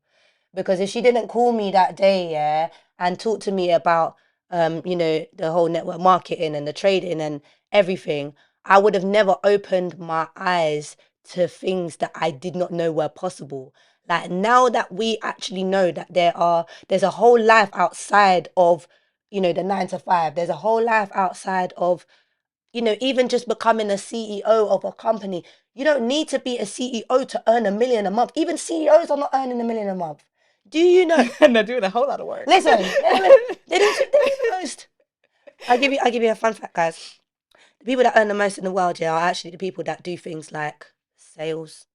Because if she didn't call me that day, yeah, and talk to me about, the whole network marketing and the trading and everything, I would have never opened my eyes to things that I did not know were possible. Like, now that we actually know that there's a whole life outside of, the 9 to 5. There's a whole life outside of, even just becoming a CEO of a company. You don't need to be a CEO to earn 1 million a month. Even CEOs are not earning 1 million a month. Do you know? And they're doing a whole lot of work. Listen, they do the most. I give you a fun fact, guys. The people that earn the most in the world, yeah, are actually the people that do things like sales,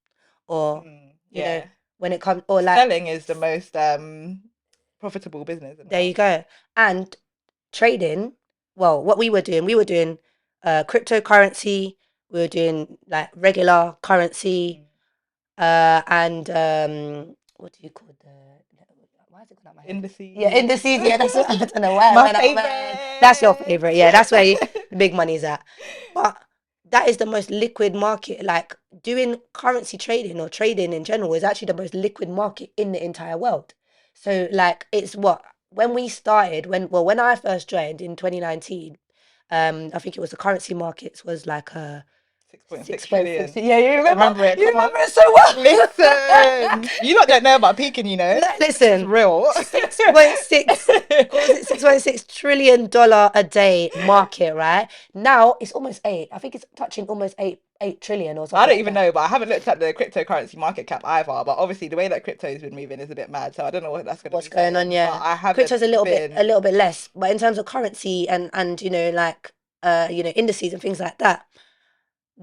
or, you know, Yeah. when it comes, or like, Selling is the most profitable business in the there you world. go. And trading, well, what we were doing cryptocurrency, we were doing like regular currency, and what do you call why is it going out my head? Yeah, Indices. indices. Yeah, that's what, I don't know why it My went out of my head. That's your favorite. Yeah, that's where the big money's at. But that is the most liquid market. Like, doing currency trading or trading in general is actually the most liquid market in the entire world. So, like, it's what when we started, when I first joined in 2019, I think it was the currency markets was like a 6.6 6.6. trillion. Yeah, you I remember? remember it. You Come on. remember it so well. Listen, you lot don't know about peaking, you know. It's Listen, real. 6.6, what was it? $6.6 trillion a day market, right? Now it's almost eight. I think it's touching almost eight trillion or I something don't like even that. know, but I haven't looked at the cryptocurrency market cap either. But obviously, the way that crypto's been moving is a bit mad, so I don't know what that's going to What's be going on? saying. But Yeah, I crypto's haven't a been. little bit less, but in terms of currency and like indices and things like that,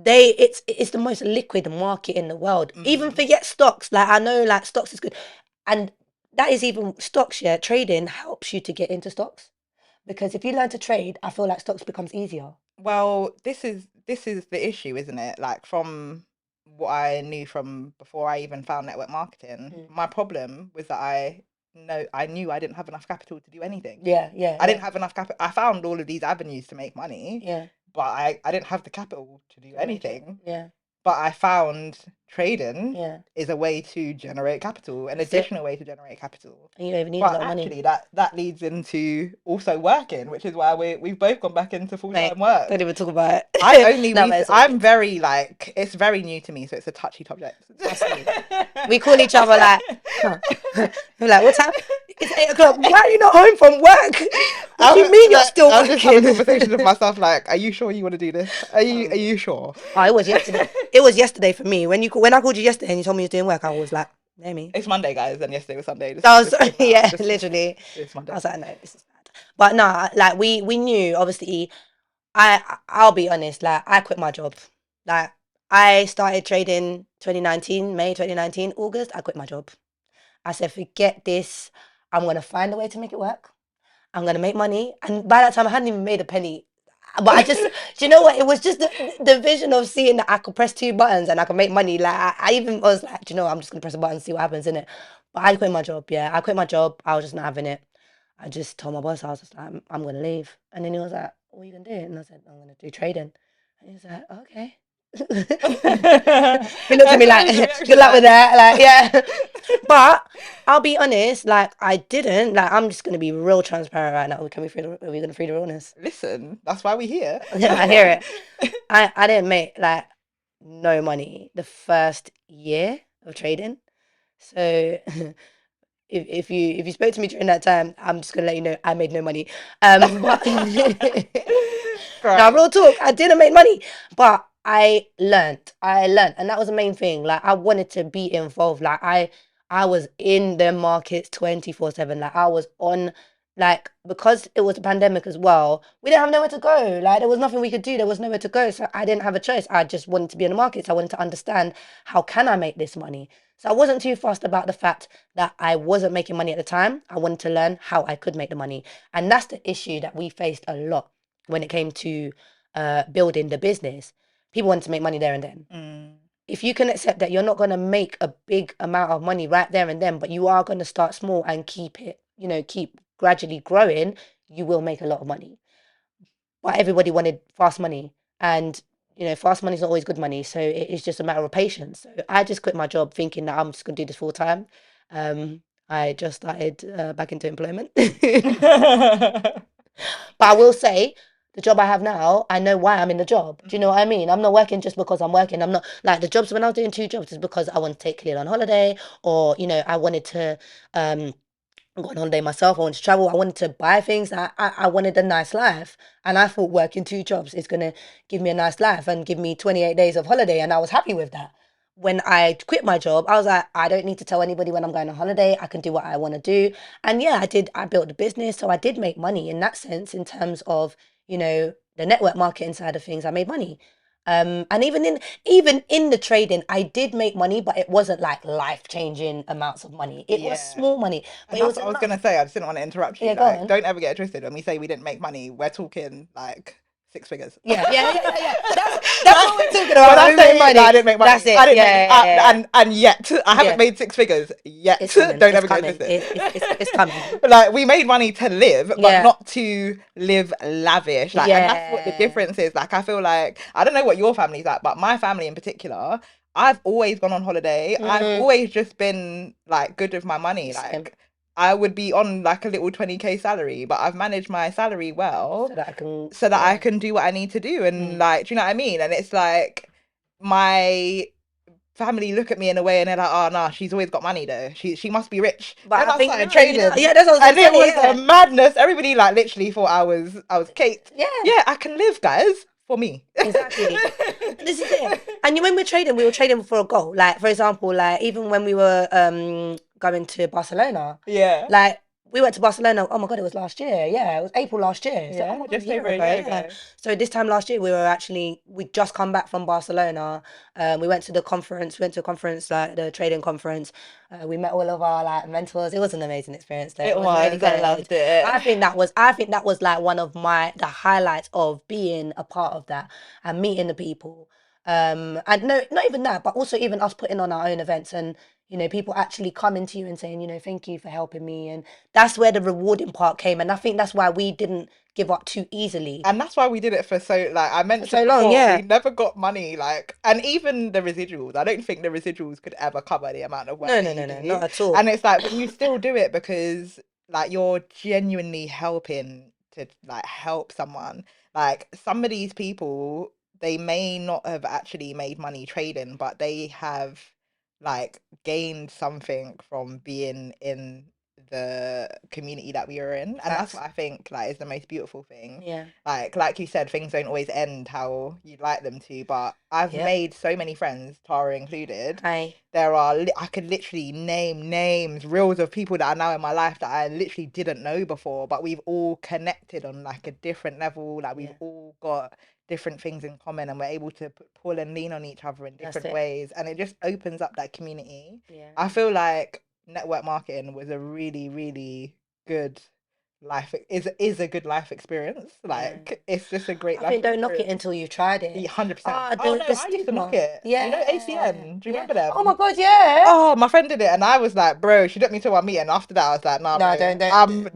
it's the most liquid market in the world. Even Mm. forget stocks. Like, I know, like, stocks is good, and that is even stocks. Yeah, trading helps you to get into stocks, because if you learn to trade, I feel like stocks becomes easier. Well, this is the issue, isn't it? Like from what I knew from before I even found network marketing, Mm. my problem was that I knew I didn't have enough capital to do anything. Yeah, yeah, I didn't yeah, have enough capital. I found all of these avenues to make money, yeah. but I didn't have the capital to do To make it. anything. Yeah, But I found trading yeah. is a way to generate capital, an That's it. additional way to generate capital. And you don't even need a But lot of money, actually, that leads into also working, which is why we've both gone back into full mate. time work. Don't even talk about I it. only No, but it's all I'm good. very like it's very new to me, so it's a touchy subject. Trust me. We call each other like, huh. We're like, what time? It's 8 o'clock. Why are you not home from work? What do you mean you're still I'm just having working? conversations with myself like, are you sure you want to do this? Are um, you sure? oh, it was yesterday. It was yesterday for me. When I called you yesterday and you told me you were doing work, I was like, near me. It's Monday, guys, and yesterday was Sunday. I was Just came out. yeah, Just literally. it's I Monday. was like, no, this is bad. But no, like, we knew, obviously. I'll be honest, like, I quit my job. Like, I started trading 2019, May 2019, August, I quit my job. I said, forget this. I'm gonna find a way to make it work. I'm gonna make money. And by that time I hadn't even made a penny. But do you know what? It was just the vision of seeing that I could press two buttons and I could make money. Like, I even was like, do you know what? I'm just gonna press a button and see what happens in it. But I quit my job, yeah. I quit my job. I was just not having it. I just told my boss, I was just like, I'm gonna leave. And then he was like, what are you gonna do? And I said, I'm gonna do trading. And he was like, okay. He looked at me That's like, what was the good reaction luck with like? that. Like, yeah. But I'll be honest, like, I didn't. Like, I'm just gonna be real transparent right now. Are we gonna free the realness? Listen, that's why we're here. Yeah, I hear it. I didn't make, like, no money the first year of trading. So if you spoke to me during that time, I'm just gonna let you know I made no money. But now, Right. real talk, I didn't make money, but I learned. I learned, and that was the main thing. Like, I wanted to be involved. Like, I was in the markets 24/7. Like, I was on. like because it was a pandemic as well, we didn't have nowhere to go. Like there was nothing we could do. There was nowhere to go. So I didn't have a choice. I just wanted to be in the market. So I wanted to understand how can I make this money. So I wasn't too fussed about the fact that I wasn't making money at the time. I wanted to learn how I could make the money. And that's the issue that we faced a lot when it came to building the business. People wanted to make money there and then. Mm. If you can accept that you're not going to make a big amount of money right there and then, but you are going to start small and keep it, keep gradually growing, you will make a lot of money. But everybody wanted fast money. And, fast money is not always good money. So it is just a matter of patience. So I just quit my job thinking that I'm just going to do this full time. I just started back into employment. But I will say, the job I have now, I know why I'm in the job. Do you know what I mean? I'm not working just because I'm working. I'm not like the jobs when I was doing two jobs is because I want to take Clear on holiday, or I wanted to go on holiday myself. I wanted to travel. I wanted to buy things. I wanted a nice life, and I thought working two jobs is gonna give me a nice life and give me 28 days of holiday, and I was happy with that. When I quit my job, I was like, I don't need to tell anybody when I'm going on holiday. I can do what I want to do. And yeah, I did. I built a business, so I did make money in that sense, in terms of, the network marketing side of things. I made money. And even in the trading, I did make money, but it wasn't like life-changing amounts of money. It was Yeah. small money, but And it that's was what I was enough. gonna say. I just didn't want to interrupt you. Yeah, go Like, on. don't ever get it twisted. When we say we didn't make money, we're talking like six figures. Yeah, yeah, yeah, yeah, yeah. That's what we're Like, talking when about. I We make say like, I money. didn't make That's money, it. I didn't Yeah, make, yeah, yeah, yeah. and yet I haven't Yeah, made six figures yet. it's coming. Don't It's ever get it coming. twisted. It's coming. Like we made money to live, but Yeah, not to live lavish. Like, and that's what the yeah. difference is. Like, I feel like I don't know what your family's like, but my family in particular, I've always gone on holiday. I've Mm, always just been like good with my money. same. Like, I would be on like a little 20K salary, but I've managed my salary well So that I can, so that I yeah. can do what I need to do. And Mm. like, do you know what I mean? And it's like my family look at me in a way and they're like, oh no, she's always got money though. She must be rich. But Then I I think started no, trading yeah, that's what I was and gonna it say. was a Yeah, madness. Everybody like literally thought I was caked. yeah, Yeah, I can live, guys, for me. exactly. This is it. And when we're trading, we were trading for a goal. Like for example, like even when we were going to Barcelona, Yeah. like we went to Barcelona. Oh my god, it was last year. Yeah, it was April last year. So oh Yeah, my god, a just year over a ago. year Yeah. ago. So this time last year, we just come back from Barcelona. We went to the conference. Went to a conference like the trading conference. We met all of our like mentors. It was an amazing experience. There, It it was really was. I good. loved it. I think that was like one of the highlights of being a part of that and meeting the people. And no, not even that, but also even us putting on our own events and people actually coming to you and saying, thank you for helping me. And that's where the rewarding part came. And I think that's why we didn't give up too easily And that's why we did it for so like I for so mentioned long. before, we Yeah. never got money like and even the residuals. I don't think the residuals could ever cover the amount of work No, that no, you no, no, not do. at all. And it's like but you still do it because like you're genuinely helping to like help someone. Like some of these people, they may not have actually made money trading, but they have like gained something from being in the community that we are in. And that's Facts. what I think like is the most beautiful thing Yeah. like you said, things don't always end how you'd like them to, but I've Yep. made so many friends, Tara included. Hi. I could literally name names, reels of people that are now in my life that I literally didn't know before, but we've all connected on like a different level. Like we've Yeah. all got different things in common and we're able to pull and lean on each other in That's different it. ways. And it just opens up that community. Yeah. I feel like network marketing was a really, really good is a good life experience. Yeah. Like it's just a great I life think don't knock it experience. until you've tried it. 100%. Ah, Oh the no, the I used to knock stigma. it. You know Yeah. ACN? Do you Yeah. remember Oh my them? God, yeah. Oh, my friend did it, and I was like, bro, she took me to one meeting. After that, I was like, nah, No, bro, don't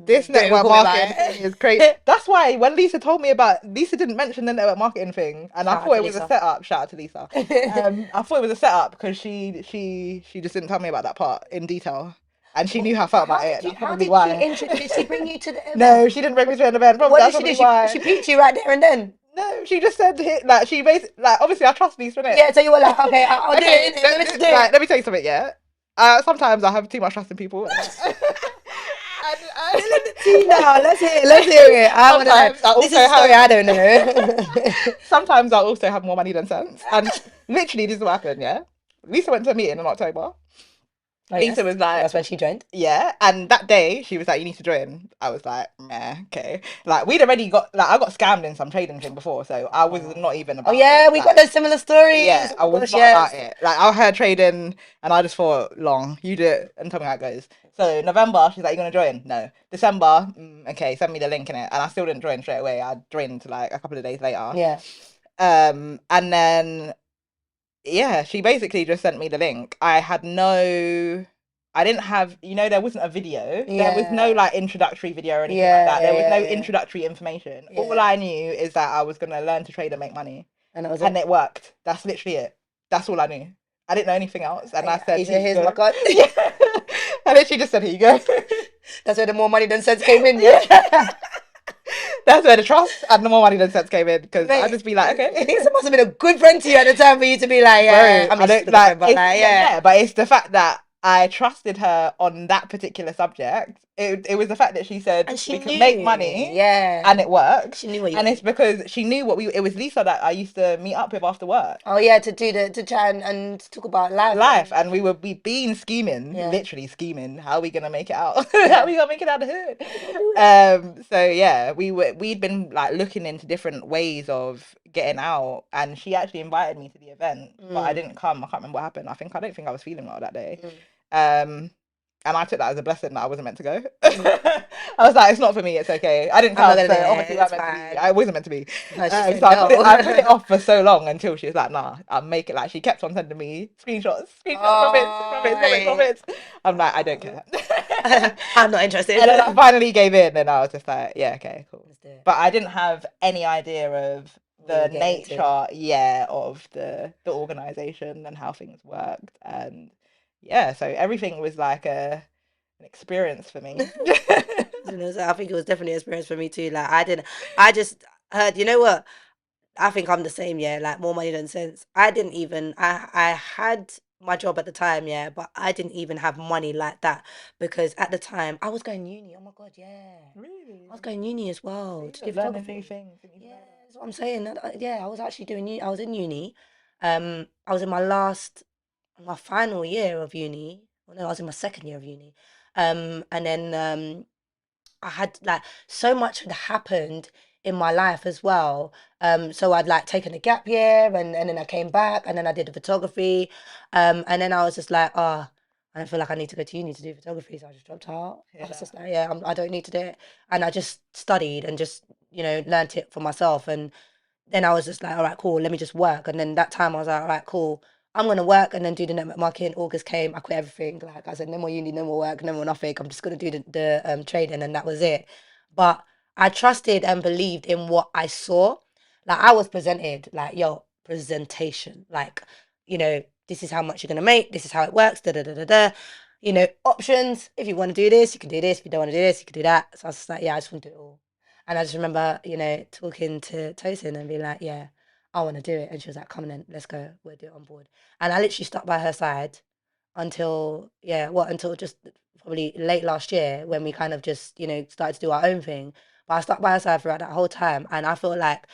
this don't even network call me about marketing thing is crazy. it. That's why when Lisa told me about, Lisa didn't mention the network marketing thing, and I Shout out thought to it was a Lisa. setup. Shout out to Lisa. I thought it was a setup because she just didn't tell me about that part in detail, and she knew how I felt about it. That's How probably did she why. intro did she bring you to the No, event? she didn't bring me to an event. Probably What that's did she do? probably She why. peeped you right there and then. No, she just said like she basically like obviously I trust Lisa, innit? Yeah, so you were like, okay, I'll do Okay, it, innit? Let me just do like it. let me tell you something, yeah. Sometimes I have too much trust in people. Spill the tea now. Let's hear it. I want to know. Sometimes I This also is a story have I don't know. sometimes I also have more money than sense. And literally this is what happened, yeah. Lisa went to a meeting in October. Oh Lisa yes, was like, that's when she joined. yeah. And that day she was like, you need to join. I was like, meh, okay. Like we'd already got like I got scammed in some trading thing before, so I was not even Oh about yeah, it. we got Like those similar stories. yeah, Oh I my was gosh, not about yes. it. Like I heard trading and I just thought, long, you do it and tell me how it goes. So November, she's like, you gonna join? No. December, okay, send me the link in it. And I still didn't join straight away. I joined like a couple of days later. Yeah. And then yeah, she basically just sent me the link. I didn't have, there wasn't a video. There was no Yeah. like introductory video or anything like Yeah, that. yeah, There was no yeah, yeah. introductory information. All Yeah. I knew is that I was gonna learn to trade and make money. And that was And it. it worked. That's literally it. That's all I knew. I didn't know anything else. And I said, He here said, you here's my go. card. Yeah. I literally just said, here you go. That's where the more money than sense came in, yeah. Yeah. That's where the trust and the more money than sense came in because I'd Mate, just be like, I think okay. someone must have been a good friend to you at the time for you to be like, yeah, Bro, I I mean, she's don't still a good like friend, but it's like, yeah, yeah. yeah, but it's the fact that I trusted her on that particular subject. It was the fact that she said And she we can make knew, money yeah. and it works. She knew what you And it's wanted. because she knew it was Lisa that I used to meet up with after work. Oh yeah, to try and talk about life Life and and we been scheming, yeah, literally scheming. How are we gonna make it out? How are yeah. we gonna make it out of the hood? How we gonna do it? So yeah, we'd been like looking into different ways of getting out, and she actually invited me to the event, but I Mm, didn't come. I can't remember what happened. I don't think I was feeling well that day. mm, Um, and I took that as a blessing that I wasn't meant to go. mm. I was like, it's not for me. It's okay. I didn't I'm not come, gonna so do it. obviously I'm It's meant to be. fine. I wasn't meant to be. No, she said So no. I put it off for so long until she was like, nah, I'll make it. Like she kept on sending me screenshots, Oh, profits. I'm like, I don't care. I'm not interested. And then I finally gave in, and I was just like, yeah, okay, cool. Let's do it. But I didn't have any idea of What you were the getting into. nature, yeah, of the organization and how things worked, and yeah, so everything was like an experience for me. So I think it was definitely an experience for me too. Like I didn't, I just heard. You know what? I think I'm the same, yeah, like more money than sense. I didn't even I had my job at the time, yeah, but I didn't even have money like that because at the time I was going uni. Oh my god, yeah. I was Really? going uni as So well you to do were learning new photography. things and you Yeah, learn. that's what I'm saying. Yeah, I was actually doing uni. I was in uni. I was in my final year of uni. Well, no, I was in my second year of uni. And then I had like so much had happened in my life as well. So I'd like taken a gap year and then I came back and then I did the photography. And then I was just like, oh, I don't feel like I need to go to uni to do photography. So I just dropped out. I Hear was just that. like, yeah, I don't need to do it. And I just studied and just, learnt it for myself. And then I was just like, all right, cool, let me just work. And then that time I was like, all right, cool, I'm gonna work and then do the network marketing. August came, I quit everything. Like I said, no more uni, no more work, no more nothing. I'm just gonna do the trading and that was it. But I trusted and believed in what I saw. Like I was presented like, yo, presentation. Like, this is how much you're gonna make, this is how it works, da da da da da. Options. If you want to do this, you can do this. If you don't want to do this, you can do that. So I was just like, yeah, I just want to do it all. And I just remember, talking to Tosin and being like, yeah, I want to do it. And she was like, come on then, let's go. We'll do it on board. And I literally stuck by her side until, yeah, until just probably late last year when we kind of just, started to do our own thing. But I stuck by her side throughout that whole time. And I feel like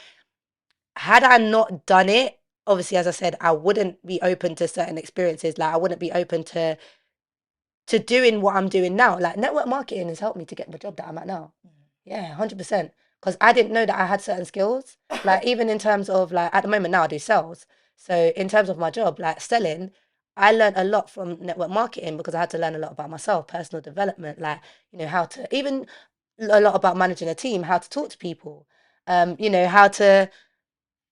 had I not done it, obviously, as I said, I wouldn't be open to certain experiences. Like I wouldn't be open to doing what I'm doing now. Like network marketing has helped me to get the job that I'm at now. Yeah, 100%. Because I didn't know that I had certain skills. Like even in terms of like at the moment now I do sales. So in terms of my job, like selling, I learned a lot from network marketing because I had to learn a lot about myself, personal development, like, how to even a lot about managing a team, how to talk to people, how to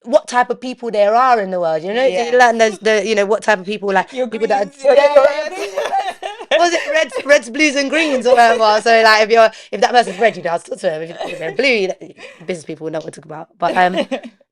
what type of people there are in the world. So you Yes. learn there's what type of people like Your people that greens, are yeah, green, reds. What was it reds, blues, and greens or whatever? So like if that person's red, you know how to talk to them. If they're blue, business people know what to talk about. But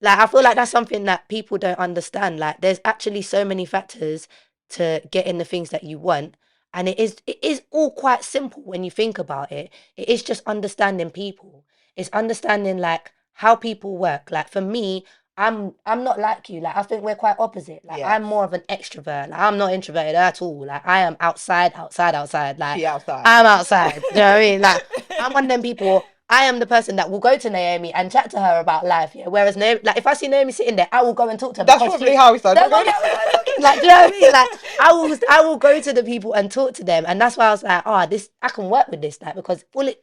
like I feel like that's something that people don't understand. Like there's actually so many factors to getting the things that you want. And it is all quite simple when you think about it. It is just understanding people. It's understanding like how people work. Like for me, I'm not like you. Like I think we're quite opposite. Like I'm Yes. more of an extrovert. Like I'm not introverted at all. Like I am outside, outside, outside. Like She outside. I'm outside. Do you know what I mean? Like I'm one of them people. I am the person that will go to Naomi and chat to her about life. Yeah. Whereas Naomi, like if I see Naomi sitting there, I will go and talk to her That's because probably how we started that's talking. probably how we were talking. Like, do you know what I mean? Like I will go to the people and talk to them, and that's why I was like, oh, this I can work with this, like because all it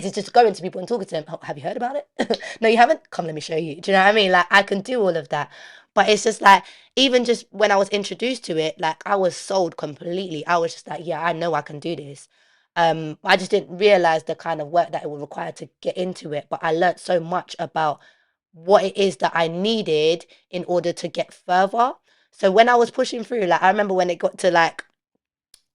is just going to people and talking to them. Oh, have you heard about it? No, you haven't. Come, let me show you. Do you know what I mean? Like I can do all of that, but it's just like even just when I was introduced to it, like I was sold completely. I was just like, yeah, I know I can do this. I just didn't realize the kind of work that it would require to get into it. But I learned so much about what it is that I needed in order to get further. So when I was pushing through, like I remember when it got to like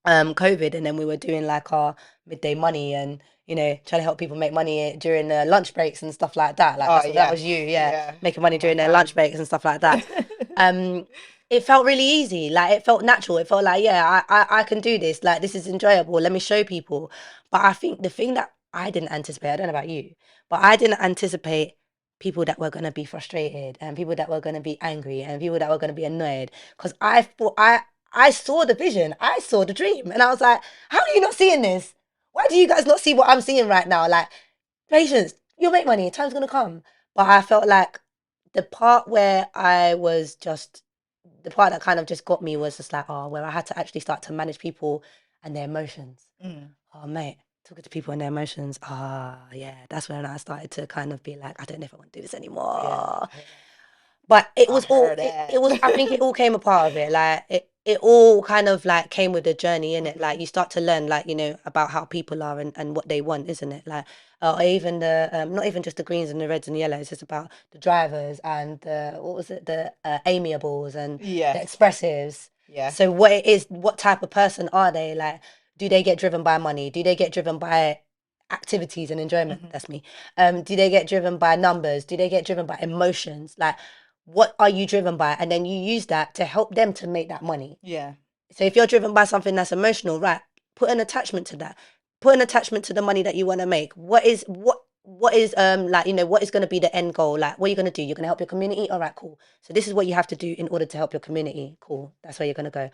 COVID, and then we were doing like our midday money and trying to help people make money during their lunch breaks and stuff like that. Like Oh that was yes, you, yeah, yeah, making money my during their lunch time. breaks and stuff like that. um it felt really easy, like it felt natural, it felt like, yeah, I can do this, like this is enjoyable, let me show people. But I think the thing that I didn't anticipate, I don't know about you, but I didn't anticipate people that were going to be frustrated and people that were going to be angry and people that were going to be annoyed, because I thought I saw the vision, I saw the dream, and I was like, how are you not seeing this? Why do you guys not see what I'm seeing right now? Like, patience, you'll make money, time's gonna come. But I felt like the part where I was just, the part that kind of just got me was just like, oh, where I had to actually start to manage people and their emotions. Mm. Oh, mate, talking to people and their emotions. Ah, yeah, that's when I started to kind of be like, I don't know if I want to do this Yeah, anymore. I heard But it that. I was all heard it was, I think it it. all came a part of it. Like it all kind of like came with the journey, in it. Like Mhm. you start to learn, like, about how people are and what they want, isn't it? Like even the not even just the greens and the reds and the yellows, it's about the drivers and the, what was it, the amiables and the Yes, expressives. yes. So what it is, what type of person are they? Like, do they get driven by money? Do they get driven by activities and enjoyment? Hmm. That's me. Do they get driven by numbers? Do they get driven by emotions? Like, what are you driven by? And then you use that to help them to make that money. Yeah. So if you're driven by something that's emotional, right, put an attachment to that. Put an attachment to the money that you want to make. What is like, what is going to be the end goal? Like, what are you going to do? You're going to help your community? All right, cool. So this is what you have to do in order to help your community. Cool. That's where you're going to go.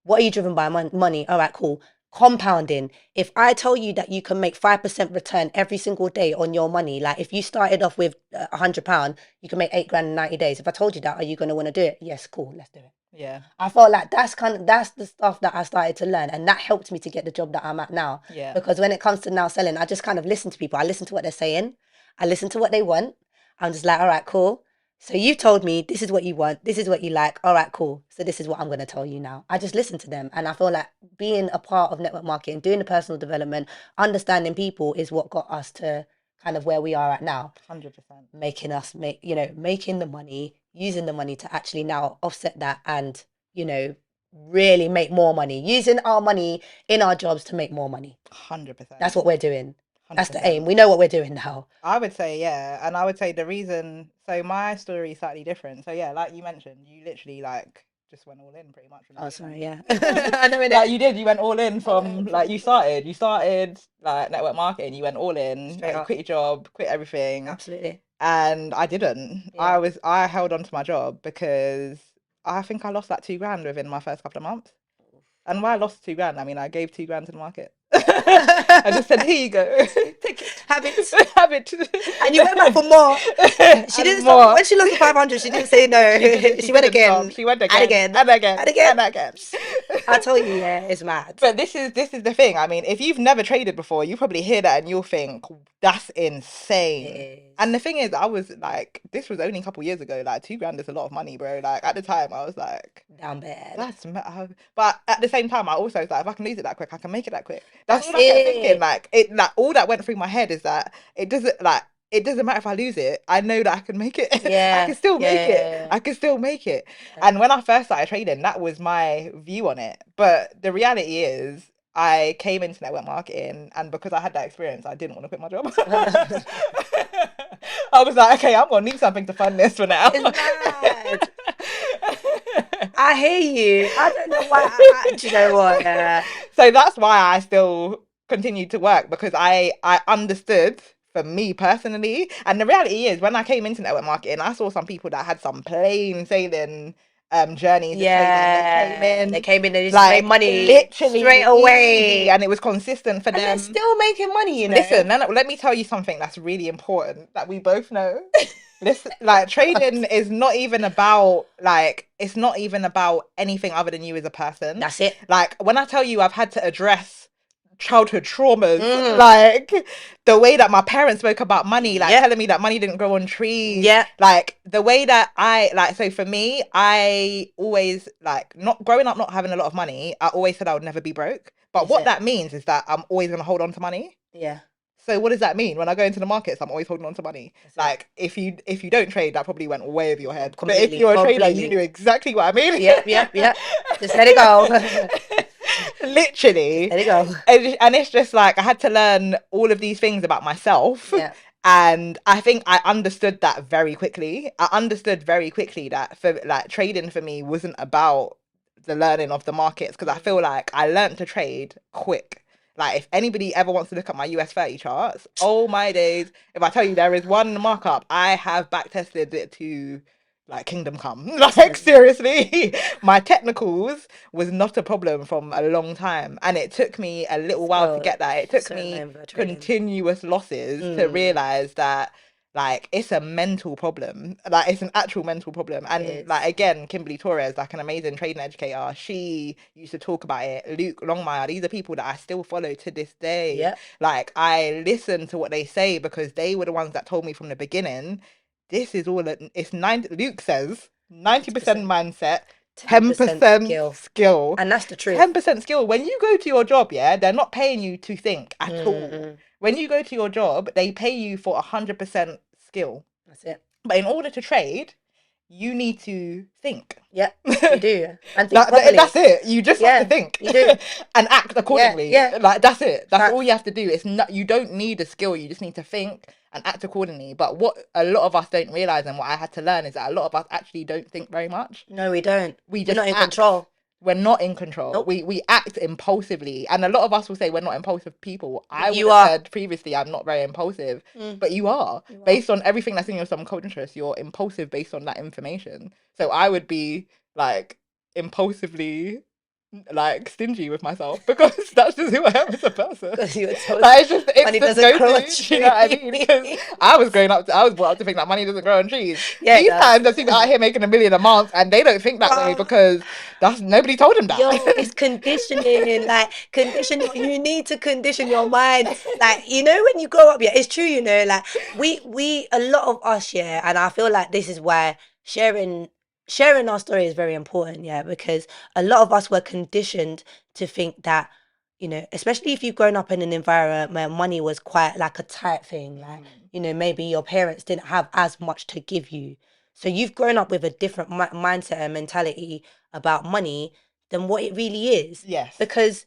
What are you driven by? Money. All right, cool. Compounding. If I tell you that you can make 5% return every single day on your money, like if you started off with £100, you can make 8 grand in 90 days. If I told you that, are you going to want to do it? Yes, cool. Let's do it. Yeah. I felt like that's the stuff that I started to learn, and that helped me to get the job that I'm at now. Yeah. Because when it comes to now selling, I just kind of listen to people. I listen to what they're saying. I listen to what they want. I'm just like, all right, cool. So you told me this is what you want, this is what you like. All right, cool. So this is what I'm going to tell you now. I just listen to them, and I feel like being a part of network marketing, doing the personal development, understanding people is what got us to kind of where we are at now, 100%. making us making the money, using the money to actually now offset that and you know really make more money, using our money in our jobs to make more money. That's 100%. what we're doing. That's the 100%. aim. We know what we're doing now. I would say, yeah. And I would say the reason, so my story is slightly different. So, yeah, like you mentioned, you literally like just went all in pretty much from the Oh, sorry, beginning. yeah. I know Like it. you did, you went all in I know from it from like the you beginning. started. You started like network marketing, you went all in, Straight like you up. quit your job, quit everything. Absolutely. And I didn't. Yeah. I held on to my job because I think I lost like 2 grand within my first couple of months. And why I lost 2 grand, I mean, I gave 2 grand to the market. I just said, here you go. Take it. Have it. Have it. And you went back for more. She And didn't stop. more. When she lost the 500, she didn't say no. She She went didn't stop. again She went and again again and and again again. and again. I tell you, yeah, it's mad. But this is the thing. I mean, if you've never traded before, you probably hear that and you'll think that's It insane. And is. the thing is, I was like, this was only a couple years ago. Like 2 grand is a lot of money, bro. Like at the time, I was like, Down bad. but at the same time, I also was like, if I can lose it that quick, I can make it that quick. That's That's all I kept thinking. it. Like like all that went through my head is that it doesn't matter if I lose it. I know that I can make it. I Yeah. can still Yeah. make it. Yeah. I can still make it. Yeah. And when I first started trading, that was my view on it. But the reality is, I came into network marketing, and because I had that experience, I didn't want to quit my job. Yeah. I was like, okay, I'm gonna need something to fund this for now. It's mad. I hear you. I don't know why. Do you know what? Yeah. So that's why I still continued to work, because I understood, for me personally. And the reality is, when I came into network marketing, I saw some people that had some plain sailing journeys of trading. They came Yeah, they in came in and just made like money straight literally easy, away, and it was consistent for and they're them. still making money, you know. Listen, let me tell you something that's really important that we both know. Listen, like trading is not even about like it's not even about anything other than you as a person. That's it. Like when I tell you I've had to address childhood traumas, Mm. like the way that my parents spoke about money, like Yep. telling me that money didn't grow on trees, Yep. like the way that I like so for me, I always like not growing up not having a lot of money, I always said I would never be broke. But That's what it. that means is that I'm always gonna hold on to money. Yeah. So what does that mean? When I go into the markets, I'm always holding on to money. That's it. Like if you don't trade, that probably went way over your head. But if Completely. you're a trader, you Completely. knew exactly what I mean. Yep. Yep. Yep. Just let it go. Just Literally. let it go. And it's just like I had to learn all of these things about myself. Yeah. And I think I understood that very quickly. I understood very quickly that for like trading for me wasn't about the learning of the markets because I Mm. feel like I learned to trade quick. Like if anybody ever wants to look at my US 30 charts, oh my days, if I tell you there is one markup, I have back tested it to like kingdom come. Like Listen, seriously. My technicals was not a problem from a long time. And it took me a little while to still get that. It took so me known for trading. continuous losses to Mm. realize that like it's a mental problem. Like it's an actual mental problem. It And like is. again, Kimberly Torres, like an amazing trading educator, she used to talk about it. Luke Longmire, these are people that I still follow to this day. Yep. Like I listen to what they say because they were the ones that told me from the beginning. This is all it's 90. Luke says 90% 90%. mindset, 10% 10% skill. skill. And that's the truth. 10% skill. When you go to your job, yeah, they're not paying you to think at all. Mm. When you go to your job, they pay you for 100% skill. That's it. But in order to trade, you need to think. Yep. You do. And think That's properly. it. You just have to Yeah. think You do. and act Yeah. accordingly. Yeah. Like that's it. That's all you Facts. have to do. It's not you don't need a skill. You just need to think and act accordingly. But what a lot of us don't realize and what I had to learn is that a lot of us actually don't think very much. No, we don't. We We're just not in act. control. We're not in control. Nope. We act impulsively, and a lot of us will say we're not impulsive people. But I would you have are. said previously I'm not very impulsive, Mm. but you are You are. based on everything that's in your subconscious. You're impulsive based on that information. So I would be like impulsively like stingy with myself because that's just who I am as a person. Because you were told Like it's just the money instant doesn't go grow on to. Do you know what I mean? Because trees. I was growing up, I was brought up to think that money doesn't grow on trees. Yeah, it These does. times I see people out here making 1 million a month, and they don't think that way Bruh. because that's nobody told them Yo, it's that. conditioning. Like you need to condition your mind. Like, you know, when you grow up, yeah, it's true, you know, like a lot of us, yeah, and I feel like this is why sharing our story is very important, yeah, because a lot of us were conditioned to think that, you know, especially if you've grown up in an environment where money was quite like a tight thing, like, Mm. you know, maybe your parents didn't have as much to give you. So you've grown up with a different mindset and mentality about money than what it really is. Yes. Because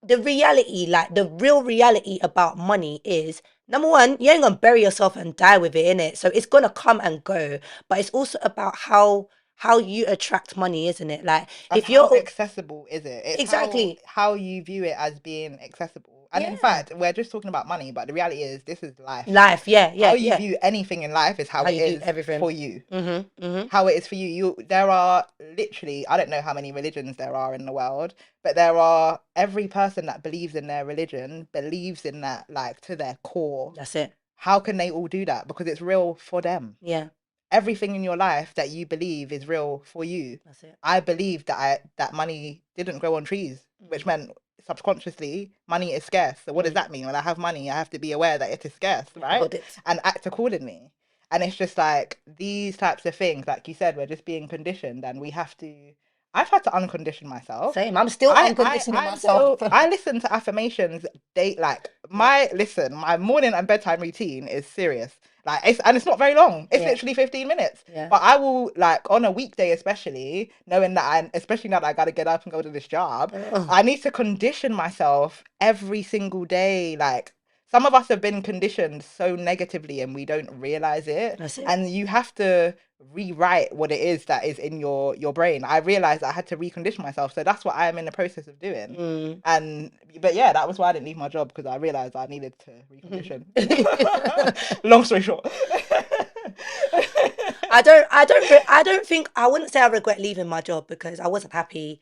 the reality, like the real reality about money is number one, you ain't gonna bury yourself and die with it in it. So it's gonna come and go. But it's also about how you attract money, isn't it? Like And if how you're accessible is it? It's exactly, how you view it as being accessible. And in yeah. fact, we're just talking about money, but the reality is this is life. Life, yeah, How yeah, you yeah. view anything in life is how How it you view is everything. for you. Mm-hmm. How it is for you. There are literally, I don't know how many religions there are in the world, but there are every person that believes in their religion believes in that like to their core. That's it. How can they all do that? Because it's real for them. Yeah, Everything in your life that you believe is real for you. that's it. I believed that that money didn't grow on trees, which Mm, meant subconsciously money is scarce. So what does mm. that mean? When I have money, I have to be aware that it is scarce, You have to right? hold it. And act accordingly. And it's just like these types of things, like you said, we're just being conditioned, and we have to. I've had to uncondition myself. Same. I'm still unconditioning I'm myself. still I listen to affirmations. They like my morning and bedtime routine is serious. Like it's not very long. It's Yeah, literally 15 minutes. yeah. But I will like on a weekday especially, knowing that especially now that I gotta get up and go to this job, Oh, I need to condition myself every single day. Like some of us have been conditioned so negatively and we don't realize it. that's it. And you have to rewrite what it is that is in your brain. I realized I had to recondition myself. So that's what I am in the process of doing. Mm. And but yeah, that was why I didn't leave my job because I realized I needed to recondition. I Long story short. I don't think I wouldn't say I regret leaving my job because I wasn't happy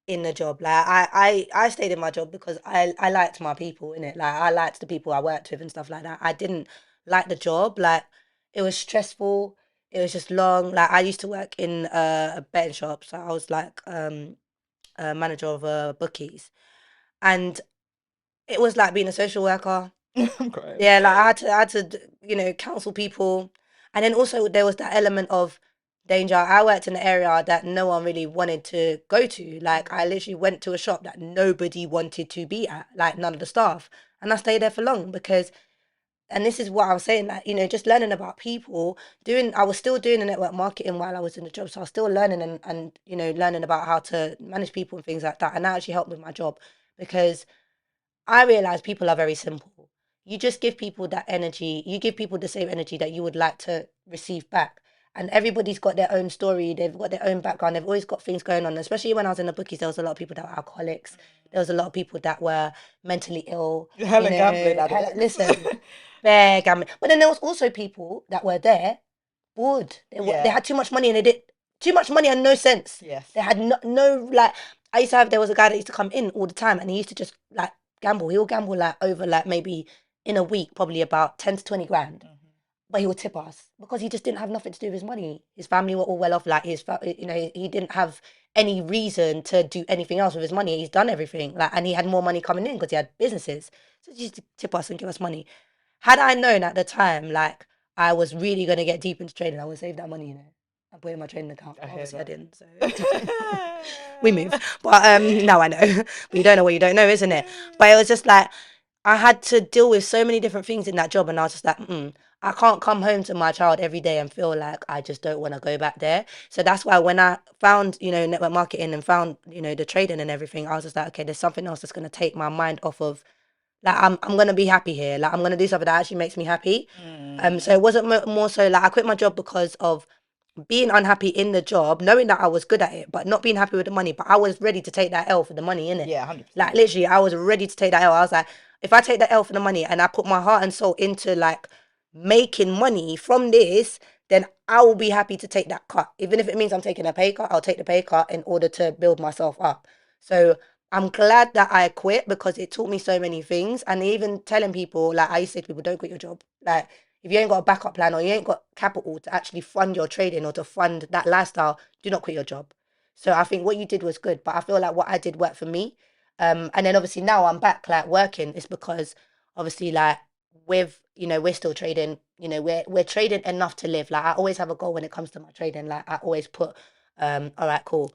in the job. Like I stayed in my job because I liked my people in it. Like I liked the people I worked with and stuff like that. I didn't like the job. Like it was stressful. It was just long. Like I used to work in a betting shop, so I was like a manager of bookies, and it was like being a social worker. I'm crying. Yeah, like I had to, counsel people, and then also there was that element of danger. I worked in an area that no one really wanted to go to. Like I literally went to a shop that nobody wanted to be at, like none of the staff, and I stayed there for long because. And this is what I was saying, like, just learning about people, I was still doing the network marketing while I was in the job. So I was still learning and learning about how to manage people and things like that. And that actually helped with my job because I realize people are very simple. You just give people that energy, you give people the same energy that you would like to receive back. And everybody's got their own story, they've got their own background, they've always got things going on. Especially when I was in the bookies, there was a lot of people that were alcoholics, there was a lot of people that were mentally ill, Hella gambling addicts. listen, fair gambling. But then there was also people that were there bored. They Yeah. had too much money and they did too much money and no sense. Yes. They had no like. I used to have. There was a guy that used to come in all the time and he used to just like gamble. He'll gamble like over like maybe in a week probably about 10 to 20 grand. But he would tip us because he just didn't have nothing to do with his money. His family were all well off. Like he didn't have any reason to do anything else with his money. He's done everything. Like, and he had more money coming in because he had businesses. So he used to tip us and give us money. Had I known at the time, like I was really gonna get deep into trading, I would save that money, and put it in my trading account. I hear Obviously, I that. didn't. So we move. But now I know. But you don't know what you don't know, isn't it? But it was just like I had to deal with so many different things in that job, and I was just like, I can't come home to my child every day and feel like I just don't want to go back there. So that's why when I found, network marketing and found, the trading and everything, I was just like, okay, there's something else that's gonna take my mind off of like I'm gonna be happy here. Like I'm gonna do something that actually makes me happy. So it wasn't more so like I quit my job because of being unhappy in the job, knowing that I was good at it, but not being happy with the money. But I was ready to take that L for the money, innit? Yeah, Like 100%. literally, I was ready to take that L. I was like, if I take that L for the money and I put my heart and soul into like making money from this, then I will be happy to take that cut. Even if it means I'm taking a pay cut, I'll take the pay cut in order to build myself up. So I'm glad that I quit because it taught me so many things. And even telling people, like I used to say to people, don't quit your job. Like if you ain't got a backup plan or you ain't got capital to actually fund your trading or to fund that lifestyle, do not quit your job. So I think what you did was good, but I feel like what I did worked for me. And then obviously now I'm back like working. It's because obviously like with we're still trading. We're trading enough to live. Like I always have a goal when it comes to my trading. Like I always put, all right, cool.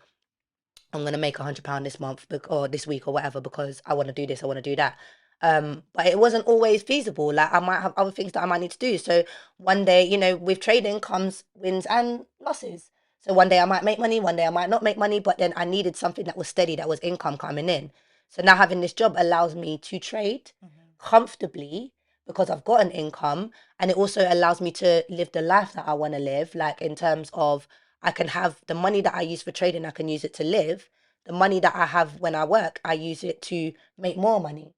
I'm gonna make £100 this month or this week or whatever because I want to do this, I want to do that. But it wasn't always feasible. Like I might have other things that I might need to do. So one day, with trading comes wins and losses. So one day I might make money, one day I might not make money, but then I needed something that was steady, that was income coming in. So now having this job allows me to trade comfortably because I've got an income and it also allows me to live the life that I want to live, like in terms of I can have the money that I use for trading, I can use it to live. The money that I have when I work, I use it to make more money.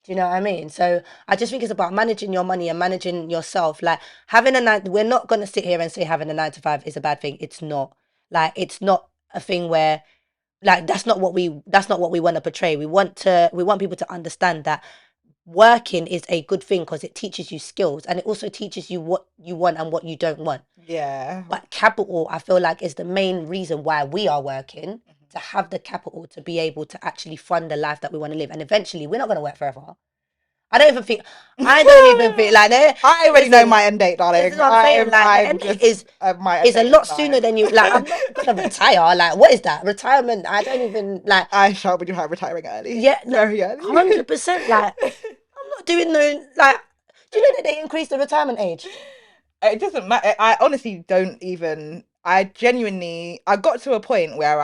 Do you know what I mean? So I just think it's about managing your money and managing yourself. Like having a nine, we're not gonna sit here and say having a 9 to 5 is a bad thing. It's not. Like it's not a thing where like that's not what we want to portray. We want people to understand that working is a good thing because it teaches you skills and it also teaches you what you want and what you don't want. Yeah. But capital, I feel like, is the main reason why we are working to have the capital to be able to actually fund the life that we want to live. And eventually, we're not going to work forever. I don't even think, I don't even think like that. I already know Listen, my end date, this is darling. what I'm saying. Like the I'm end date just my end is a date is lot sooner nigh. than you. Like I'm not gonna retire. Like what is that retirement? I don't even like. I shall be retiring early, Yeah, very early. 100%. Like I'm not doing no like. Do you know that they increased the retirement age? It doesn't matter. I honestly don't even. I genuinely. I got to a point where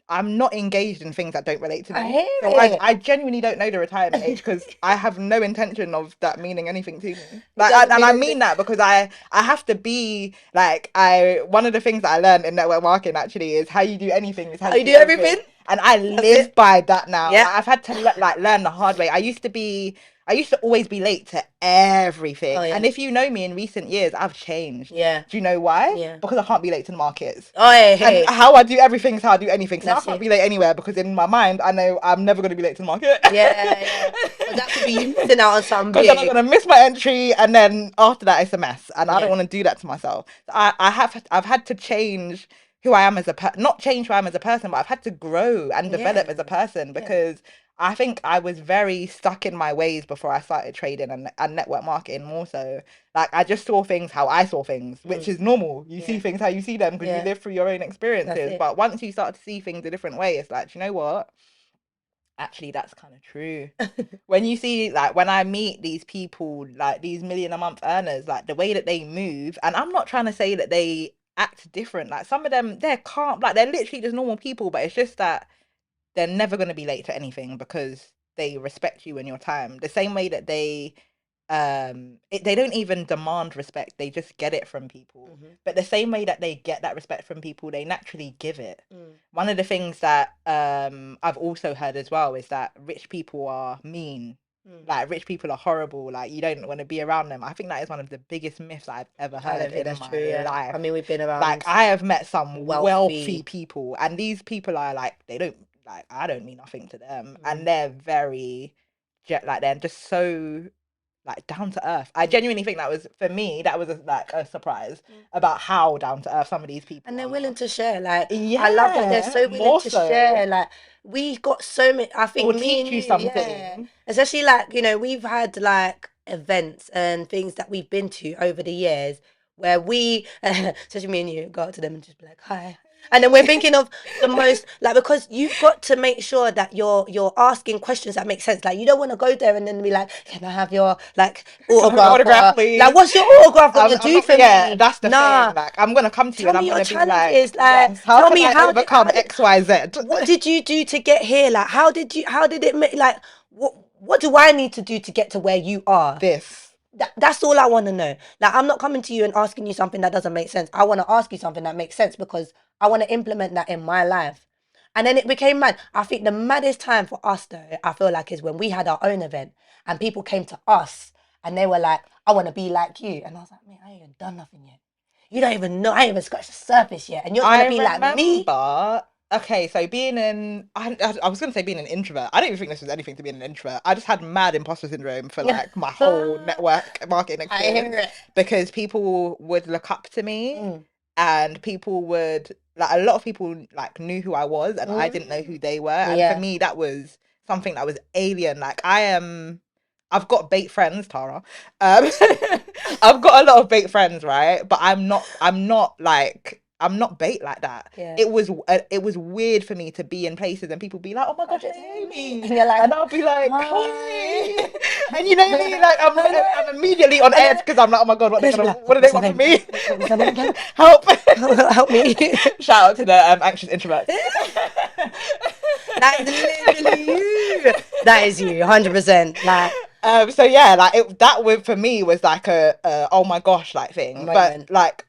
I'm not engaged in things that don't relate to I me. hear So it. I genuinely don't know the retirement age because I have no intention of that meaning anything to me. It Like, doesn't and mean I anything. mean that because I have to be like I. One of the things that I learned in network marketing actually is how you do anything is how How you you do do everything? everything, and I That's live it. by that now. Yeah. Like, I've had to learn the hard way. I used to be. I used to always be late to Oh everything. yeah. And if you know me in recent years, I've changed. Yeah. Do you know why? Yeah. Because I can't be late to the markets. Oh hey, And hey. how I do everything is how I do anything. So now I That's can't it. be late anywhere because in my mind, I know I'm never going to be late to the market. Yeah, yeah. Because that could be you missing out on something Because then I'm big. gonna miss my entry, and then after that it's a mess, and I don't Yeah. want to do that to myself. So I've had to change who I am as not change who I am as a person, but I've had to grow and develop Yeah. as a person Yeah. because I think I was very stuck in my ways before I started trading and network marketing more so. Like I just saw things how I saw things, which Mm. is normal. You see Yeah. things how you see them because you Yeah. live through your own That's experiences. it. But once you start to see things a different way, it's like, you know what? Actually, that's kind of true. When you see like when I meet these people, like these million a month earners, like the way that they move, and I'm not trying to say that they act different. Like some of them, they're calm, like they're literally just normal people, but it's just that they're never going to be late to anything because they respect you and your time. The same way that they don't even demand respect, they just get it from people. Hmm. But the same way that they get that respect from people, they naturally give it. Mm. One of the things that I've also heard as well is that rich people are mean. Mm. Like rich people are horrible, like you don't want to be around them. I think that is one of the biggest myths I've ever I don't heard think in that's my true. Yeah. I life. mean, we've been Like around I have met some wealthy wealthy. people, and these people are like they don't like I don't mean nothing to them, and Mm. they're very like they're just so like down to earth. I Mm. genuinely think that was for me that was like a surprise Mm. about how down to earth some of these people And they're willing are. to share. Like, I love that they're Yeah, so willing more to so. share. Like, we got so many. I It think will me and teach you you, yeah. something. Especially like, we've had like events and things that we've been to over the years where we, especially me and you, go up to them and just be like, hi. And then we're thinking of the most like because you've got to make sure that you're asking questions that make sense. Like you don't want to go there and then be like, "Can I have your like Can I have your autograph?" autograph, Or like, please? "What's your autograph gonna I'm do not. for Yeah, me?" that's the thing. Nah, Like, I'm gonna come to you tell and me I'm your gonna be like, challenges. Like, yes. How tell can me I overcome X, Y, Z? what did you do to get here? Like, how did it make, like, what do I need to do to get to where you are? This. That's all I want to know. Like, I'm not coming to you and asking you something that doesn't make sense. I want to ask you something that makes sense because I want to implement that in my life. And then it became mad. I think the maddest time for us, though, I feel like, is when we had our own event and people came to us and they were like, I want to be like you. And I was like, man, I ain't even done nothing yet. You don't even know. I ain't even scratched the surface yet. And you're trying to I be like me? remember. Okay, so I was gonna say being an introvert. I don't even think this was anything to be an introvert. I just had mad imposter syndrome for like my whole network marketing I experience hear it. because people would look up to me Mm. and people would like a lot of people like knew who I was and I didn't know Mm. who they were. And for Yeah. me, that was something that was alien. Like I've got bait friends, Tara. Um, I've got a lot of bait friends, right? But I'm not bait like that. Yeah. It was weird for me to be in places and people be like, "Oh my Oh, gosh, it's hey Amy. Amy," And you're like, and I'll be like, hi. "Hi," and you know me, like Hello. I'm immediately on And edge because I'm like, "Oh my god, and then she'll be like, what do they what's her want from name? me? What's her name again? Help!" Help me. Shout out to the anxious introverts. That is literally you. That is you, 100%. Like, So yeah, like that would for me was like a oh my gosh like thing. But moment. like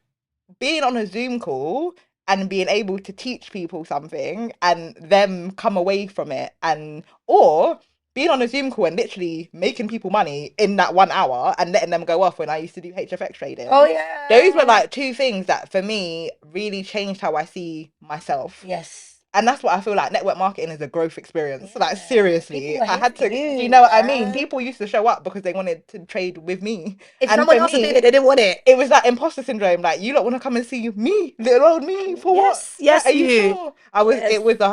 being on a Zoom call and being able to teach people something and them come away from it and or being on a Zoom call and literally making people money in that 1 hour and letting them go off when I used to do HFX Oh, trading. Those were yeah. like two things that for me really changed how I see myself. Yes. And that's what I feel like network marketing is a growth experience. Like Yeah. People seriously, were I here had for to, do you you, know what I mean? man. People used to show up because they wanted to trade with me. If And someone for else was doing it, me, they didn't want it. it was that imposter syndrome. Like you don't want to come and see me, little old me, for what? Yes. Like, Yes, are you you. sure? Yes.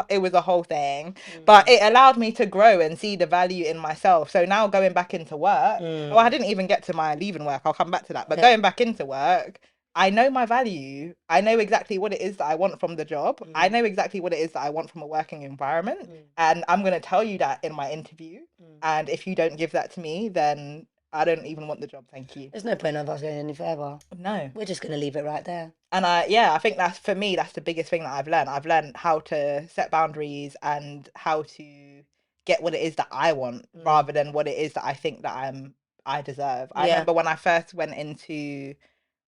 It was a whole thing. But Mm. it allowed me to grow and see the value in myself. So now going back into work, oh, I Mm. didn't even get to my leaving work. I'll come back to that. But Yeah. going back into work, I know my value. I know exactly what it is that I want from the job. I Mm. know exactly what it is that I want from a working environment. Mm. And I'm going to tell you that in my interview. Mm. And if you don't give that to me, then I don't even want the job. Thank you. There's no point of us going any further. No. We're just gonna leave it right there. And I think that's for me, that's the biggest thing that I've learned. I've learned how to set boundaries and how to get what it is that I want Mm. rather than what it is that I think that I deserve. I Yeah. remember when I first went into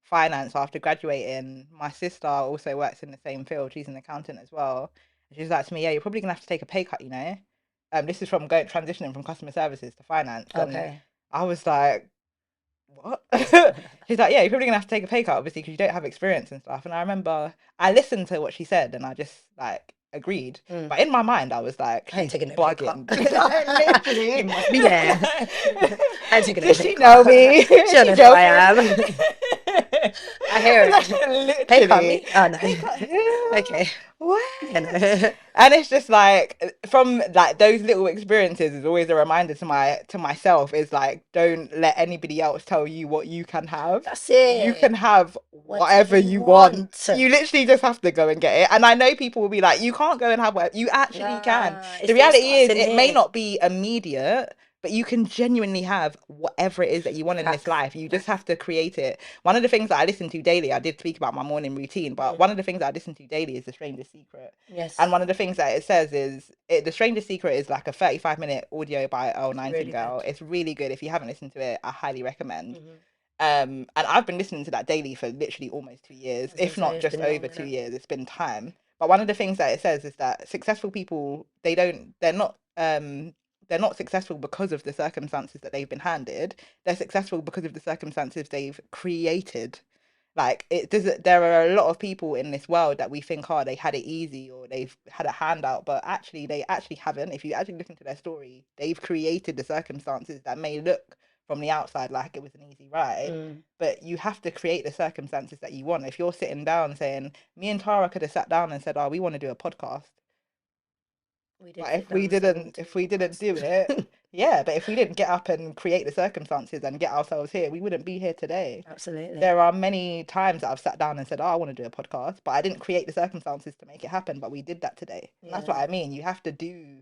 finance after graduating, my sister also works in the same field. She's an accountant as well. And she was like to me, "Yeah, you're probably gonna have to take a pay cut, you know." This is from going transitioning from customer services to finance, and Okay. I was like, what? She's like, yeah, you're probably gonna have to take a pay cut, obviously, because you don't have experience and stuff. And I remember I listened to what she said, and I just like agreed. Mm. But in my mind, I was like, I ain't she's taking no pay cut. bugging. Like, You literally. must be there. I ain't taking no Does pay she know cut. me? She Is don't she know who I joking? am. I hear it. Like, Pay cut literally. me? Oh no. Pay cut who? Okay. You What? know. And it's just like from like those little experiences is always a reminder to myself is like don't let anybody else tell you what you can have. That's You can it. have What do whatever you you want. want? You literally just have to go and get it. And I know people will be like, you can't go and have whatever. You actually can. Nah, The it reality starts is in it may here. not be immediate, but you can genuinely have whatever it is that you want in this Facts. life. You just Facts. have to create it. One of the things that I listen to daily, I did speak about my morning routine, but Mm. one of the things that I listen to daily is The Stranger's Secret. And Yes. one of the things that it says is The Stranger's Secret is like a 35-minute audio by Earl It's really Nightingale. good. It's really good. If you haven't listened to it, I highly recommend. Hmm. And I've been listening to that daily for literally almost 2 years, I was gonna if say not it's just been long, over isn't two it? years. It's been time. But one of the things that it says is that successful people, they're not successful because of the circumstances that they've been handed. They're successful because of the circumstances they've created. Like it does. There are a lot of people in this world that we think, oh, they had it easy or they've had a handout, but actually, they actually haven't. If you actually look into their story, they've created the circumstances that may look from the outside like it was an easy ride, Mm. but you have to create the circumstances that you want. If you're sitting down saying, me and Tara could have sat down and said, oh, we want to do a podcast, We did but sit down and say we need to do if a we didn't do it, podcast. yeah, but if we didn't get up and create the circumstances and get ourselves here, we wouldn't be here today. Absolutely. There are many times that I've sat down and said, oh, I want to do a podcast, but I didn't create the circumstances to make it happen, but we did that today. And that's what Yeah. I mean. You have to do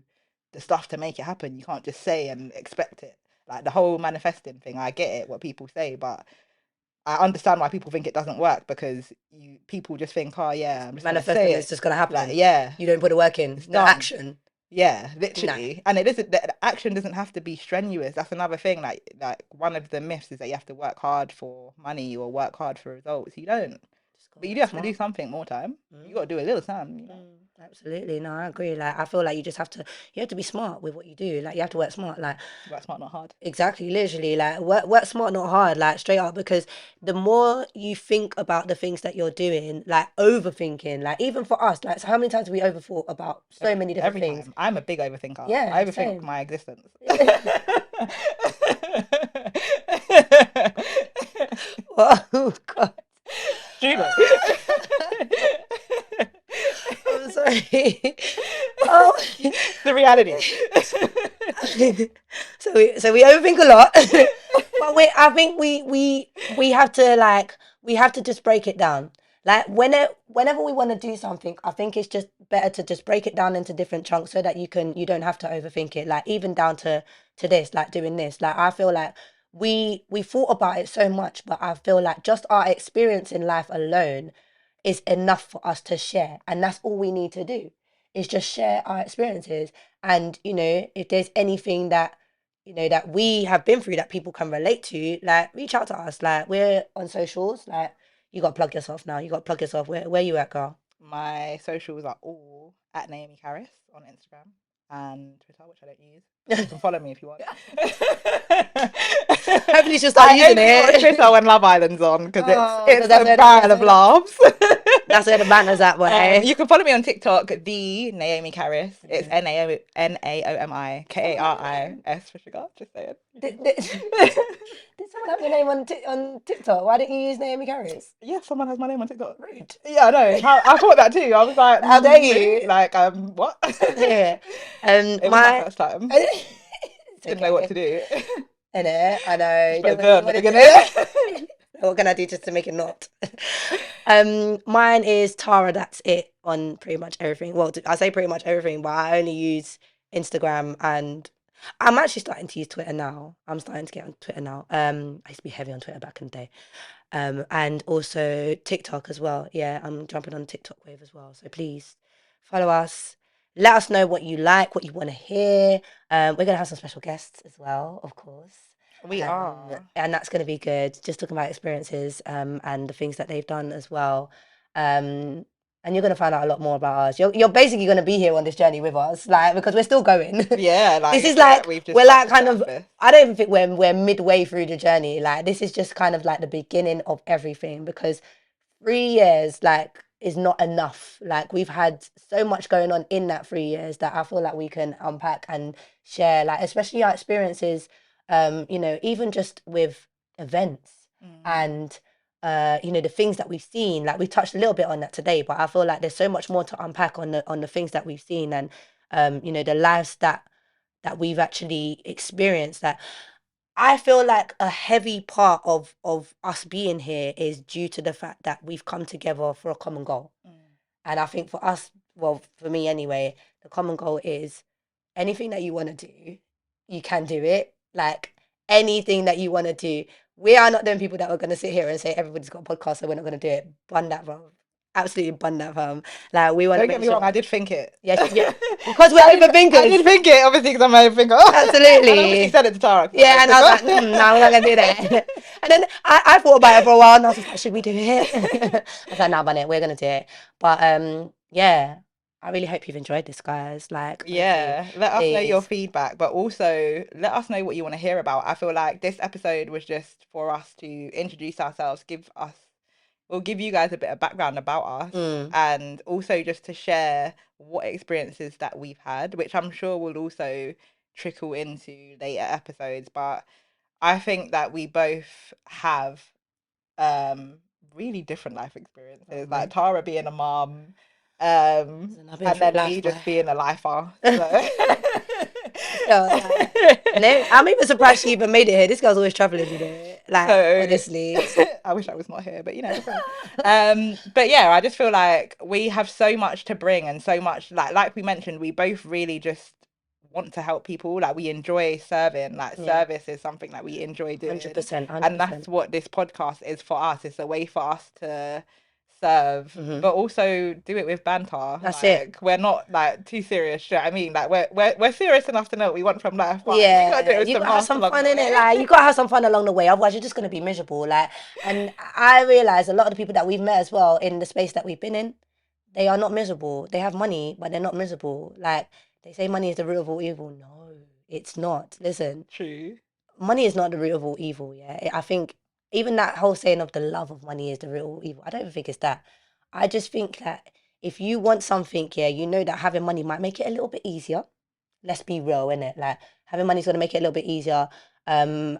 the stuff to make it happen. You can't just say and expect it. Like the whole manifesting thing, I get it, what people say, but I understand why people think it doesn't work because people just think, oh yeah, I'm just gonna say Manifesting is it. just gonna Like, happen. yeah, You don't put the work in. it's No done. action. Yeah, No. literally. And it isn't the action doesn't have to be strenuous. That's another thing. Like one of the myths is that you have to work hard for money or work hard for results. You don't. Just gotta But you do work have to do smart. something more time. You Mm. got to do a little time. Mm, absolutely. No, I agree. Like I feel like you have to be smart with what you do. Like you have to work smart. Like Work smart, not hard. exactly, literally, like work smart, not hard, like straight up. Because the more you think about the things that you're doing, like overthinking, like even for us, like so how many times have we overthought about so many different Every things? time. I'm a big overthinker. Yeah, I overthink same. my existence. Oh God. Stupid. I'm sorry. Oh. The reality. So we overthink a lot, but I think we have to we have to just break it down. Like whenever we want to do something, I think it's just better to just break it down into different chunks so that you don't have to overthink it. Like even down to this, like doing this. Like I feel like we thought about it so much, but I feel like just our experience in life alone is enough for us to share, and that's all we need to do is just share our experiences. And if there's anything that that we have been through that people can relate to, like reach out to us. Like we're on socials. Like you got to plug yourself now. You got to plug yourself. Where you at, girl? My socials are all at Naomi Harris on Instagram and Twitter, which I don't use. But you can follow me if you want. Hopefully she'll start I using only got it. Twitter when Love Island's on because it's Oh, because it's a barrel of laughs. that's where the banter's at, boy. You can follow me on TikTok, the Naomi Karis. It's Okay. Naomi Karis for sugar. Just saying. Did someone have your name on TikTok? Why didn't you use Naomi Carey's? Yeah, someone has my name on TikTok. Rude. Yeah, I know. I thought that too. I was like, How dare really? you? Like, what? Yeah. It was my My. first time. It's Didn't know what okay. to do. I know. I know. Just You put don't a know the on the what to beginning. do. What can I do just to make it not? Mine is Tara. That's it on pretty much everything. Well, I say pretty much everything, but I only use Instagram, and I'm actually starting to use Twitter now. I'm starting to get on Twitter now. I used to be heavy on Twitter back in the day. And also TikTok as well. Yeah, I'm jumping on TikTok wave as well. So please follow us. Let us know what you like, what you want to hear. We're gonna have some special guests as well, of course. We are. And that's going to be good. Just talking about experiences and the things that they've done as well. Um, and you're gonna find out a lot more about us. You're basically gonna be here on this journey with us, like because we're still going. Yeah, This like is like we've just we're scratched like the kind of. surface. I don't even think we're midway through the journey. Like this is just kind of like the beginning of everything because 3 years like is not enough. Like we've had so much going on in that 3 years that I feel like we can unpack and share. Like especially our experiences. Even just with events and the things that we've seen. Like we touched a little bit on that today, but I feel like there's so much more to unpack on the things that we've seen and the lives that we've actually experienced. That I feel like a heavy part of us being here is due to the fact that we've come together for a common goal. Mm. And I think for us, well, for me anyway, the common goal is anything that you want to do, you can do it. Like anything that you want to do. We are not them people that are going to sit here and say everybody's got a podcast, so we're not going to do it. Bun that, bro. Absolutely bun that, fam. Like we want to Don't get make me sure. wrong, I did think it. Yes, yeah, because we're I overthinkers. did think it, obviously, because I'm an overthinker. And obviously Absolutely. said it to Tara. 'Cause Yeah, I'm and an I was like, overthinker. no, we're not gonna do that. And then I thought about it for a while, and I was just like, should we do it? I was like, no, man, we're gonna do it. But yeah, I really hope you've enjoyed this, guys. Like, honestly, Yeah, let us know your please. feedback, but also let us know what you want to hear about. I feel like this episode was just for us to introduce ourselves, we'll give you guys a bit of background about us, Mm, and also just to share what experiences that we've had, which I'm sure will also trickle into later episodes. But I think that we both have um really different life experiences, like man. Tara being a mom, Listen, I've been and through then life, me boy. just being a lifer. So So, like, I'm even surprised she even made it here. This girl's always traveling, Like, so honestly. I wish I was not here, but it's fine. But yeah, I just feel like we have so much to bring, and so much, like we mentioned, we both really just want to help people. Like we enjoy serving. Like Yeah, service is something that we enjoy doing, 100%, and that's 100%. what this podcast is for us. It's a way for us to serve, Hmm. but also do it with banter. That's it. Like we're not like too serious. Do you know what I mean? Like we're serious enough to know what we want from life, but we gotta do it Yeah, with you some gotta have laughs some along fun the in it. way. Like, you gotta have some fun along the way. Otherwise, you're just gonna be miserable. Like, and I realize a lot of the people that we've met as well in the space that we've been in, they are not miserable. They have money, but they're not miserable. Like, they say money is the root of all evil. No, it's not. Listen, True. money is not the root of all evil. Yeah, I think even that whole saying of the love of money is the root of all evil. I don't even think it's that. I just think that if you want something, yeah, you know that having money might make it a little bit easier. Let's be real, innit? Like having money is gonna make it a little bit easier. And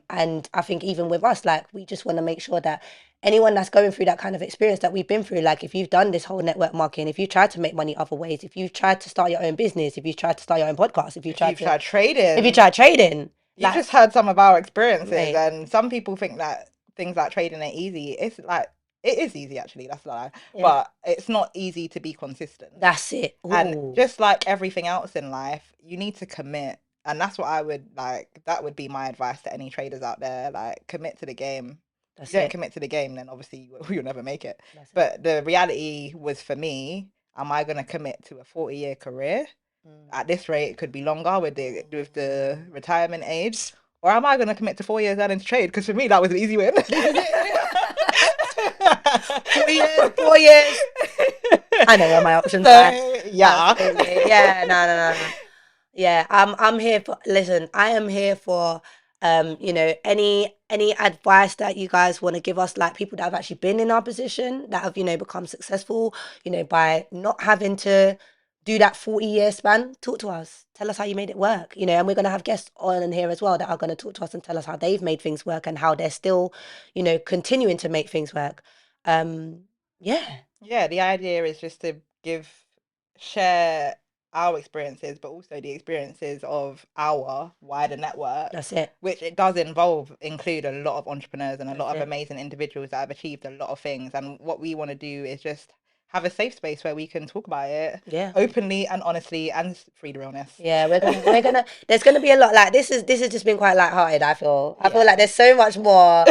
I think even with us, like we just want to make sure that anyone that's going through that kind of experience that we've been through, like if you've done this whole network marketing, if you tried to make money other ways, if you've tried to start your own business, if you've tried to start your own podcast, If you've tried if you trading, tried trading, you've like just heard some of our experiences, mate, and some people think that things like trading are easy. It's like it is easy actually, that's a lie. yeah, But it's not easy to be consistent. that's it. And Ooh, just like everything else in life, you need to commit. And that's what I would like, that would be my advice to any traders out there. Like commit to the game. If that's you don't it. commit to the game, then obviously you'll never make it. That's it. But the reality was for me, am I gonna commit to a 40-year career? Mm. At this rate, it could be longer with the retirement age. Or am I going to commit to 4 years and into trade? Because for me, that was an easy win. This is it. 4 years, 4 years. I know where my options are. So yeah. Absolutely. Yeah, no, no, no, no. Yeah, I'm here for listen, I am here for any advice that you guys want to give us, like people that have actually been in our position, that have, become successful, by not having to do that 40-year span. Talk to us. Tell us how you made it work, and we're gonna have guests on in here as well that are gonna talk to us and tell us how they've made things work and how they're still, continuing to make things work. Um, yeah, Yeah, the idea is just to share our experiences, but also the experiences of our wider network, that's it. which it does include a lot of entrepreneurs and a That's lot of it. amazing individuals that have achieved a lot of things. And what we want to do is just have a safe space where we can talk about it Yeah. openly and honestly and free to realness. Yeah, we're gonna there's gonna be a lot, like this has just been quite lighthearted, I feel like Yeah. there's so much more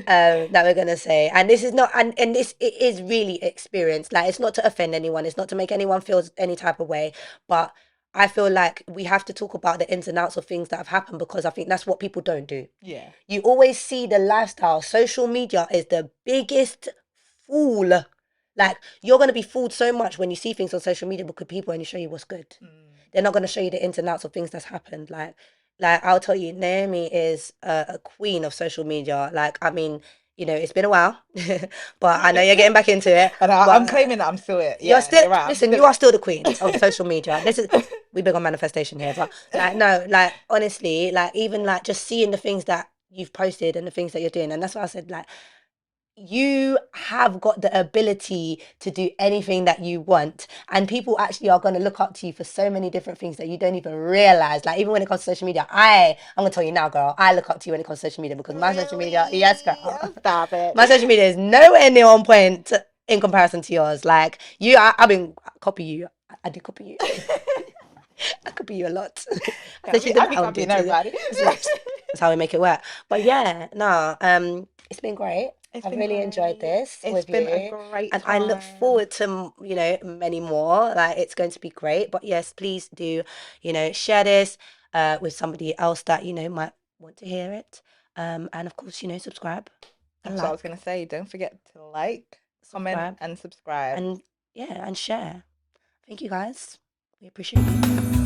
that we're gonna say. And this is not and this it is really experience. Like it's not to offend anyone, it's not to make anyone feel any type of way. But I feel like we have to talk about the ins and outs of things that have happened because I think that's what people don't do. Yeah. You always see the lifestyle. Social media is the biggest fool Like, you're going to be fooled so much when you see things on social media because people only show you what's good. They're not going to show you the ins and outs of things that's happened. Like I'll tell you, Naomi is a queen of social media. Like, I mean, it's been a while, but I know you're getting back into it. And I'm But claiming that I'm still it. you're Yeah, still, you're right. I'm listen, still you are it. still the queen of social media. This is, we big on manifestation here, but like, no, like, honestly, like, even like just seeing the things that you've posted and the things that you're doing. And that's why I said, like, you have got the ability to do anything that you want, and people actually are going to look up to you for so many different things that you don't even realize. Like, even when it comes to social media, I'm going to tell you now, girl, I look up to you when it comes to social media, because my social media, yes, Really? girl, Stop it. my social media is nowhere near on point in comparison to yours. Like, I mean, copy you. I do copy you. I copy you a lot. Especially the I be lounge. copying everybody. That's how we make it work. But yeah, no, it's been great. It's I've been really enjoyed great. this It's with been a you. great And I look time. forward to, many more. Like, it's going to be great. But yes, please do, share this with somebody else that, might want to hear it. And of course, subscribe and That's what I was like, gonna say. Don't forget to like, comment, subscribe, and subscribe. and yeah, and share. Thank you guys. We appreciate you.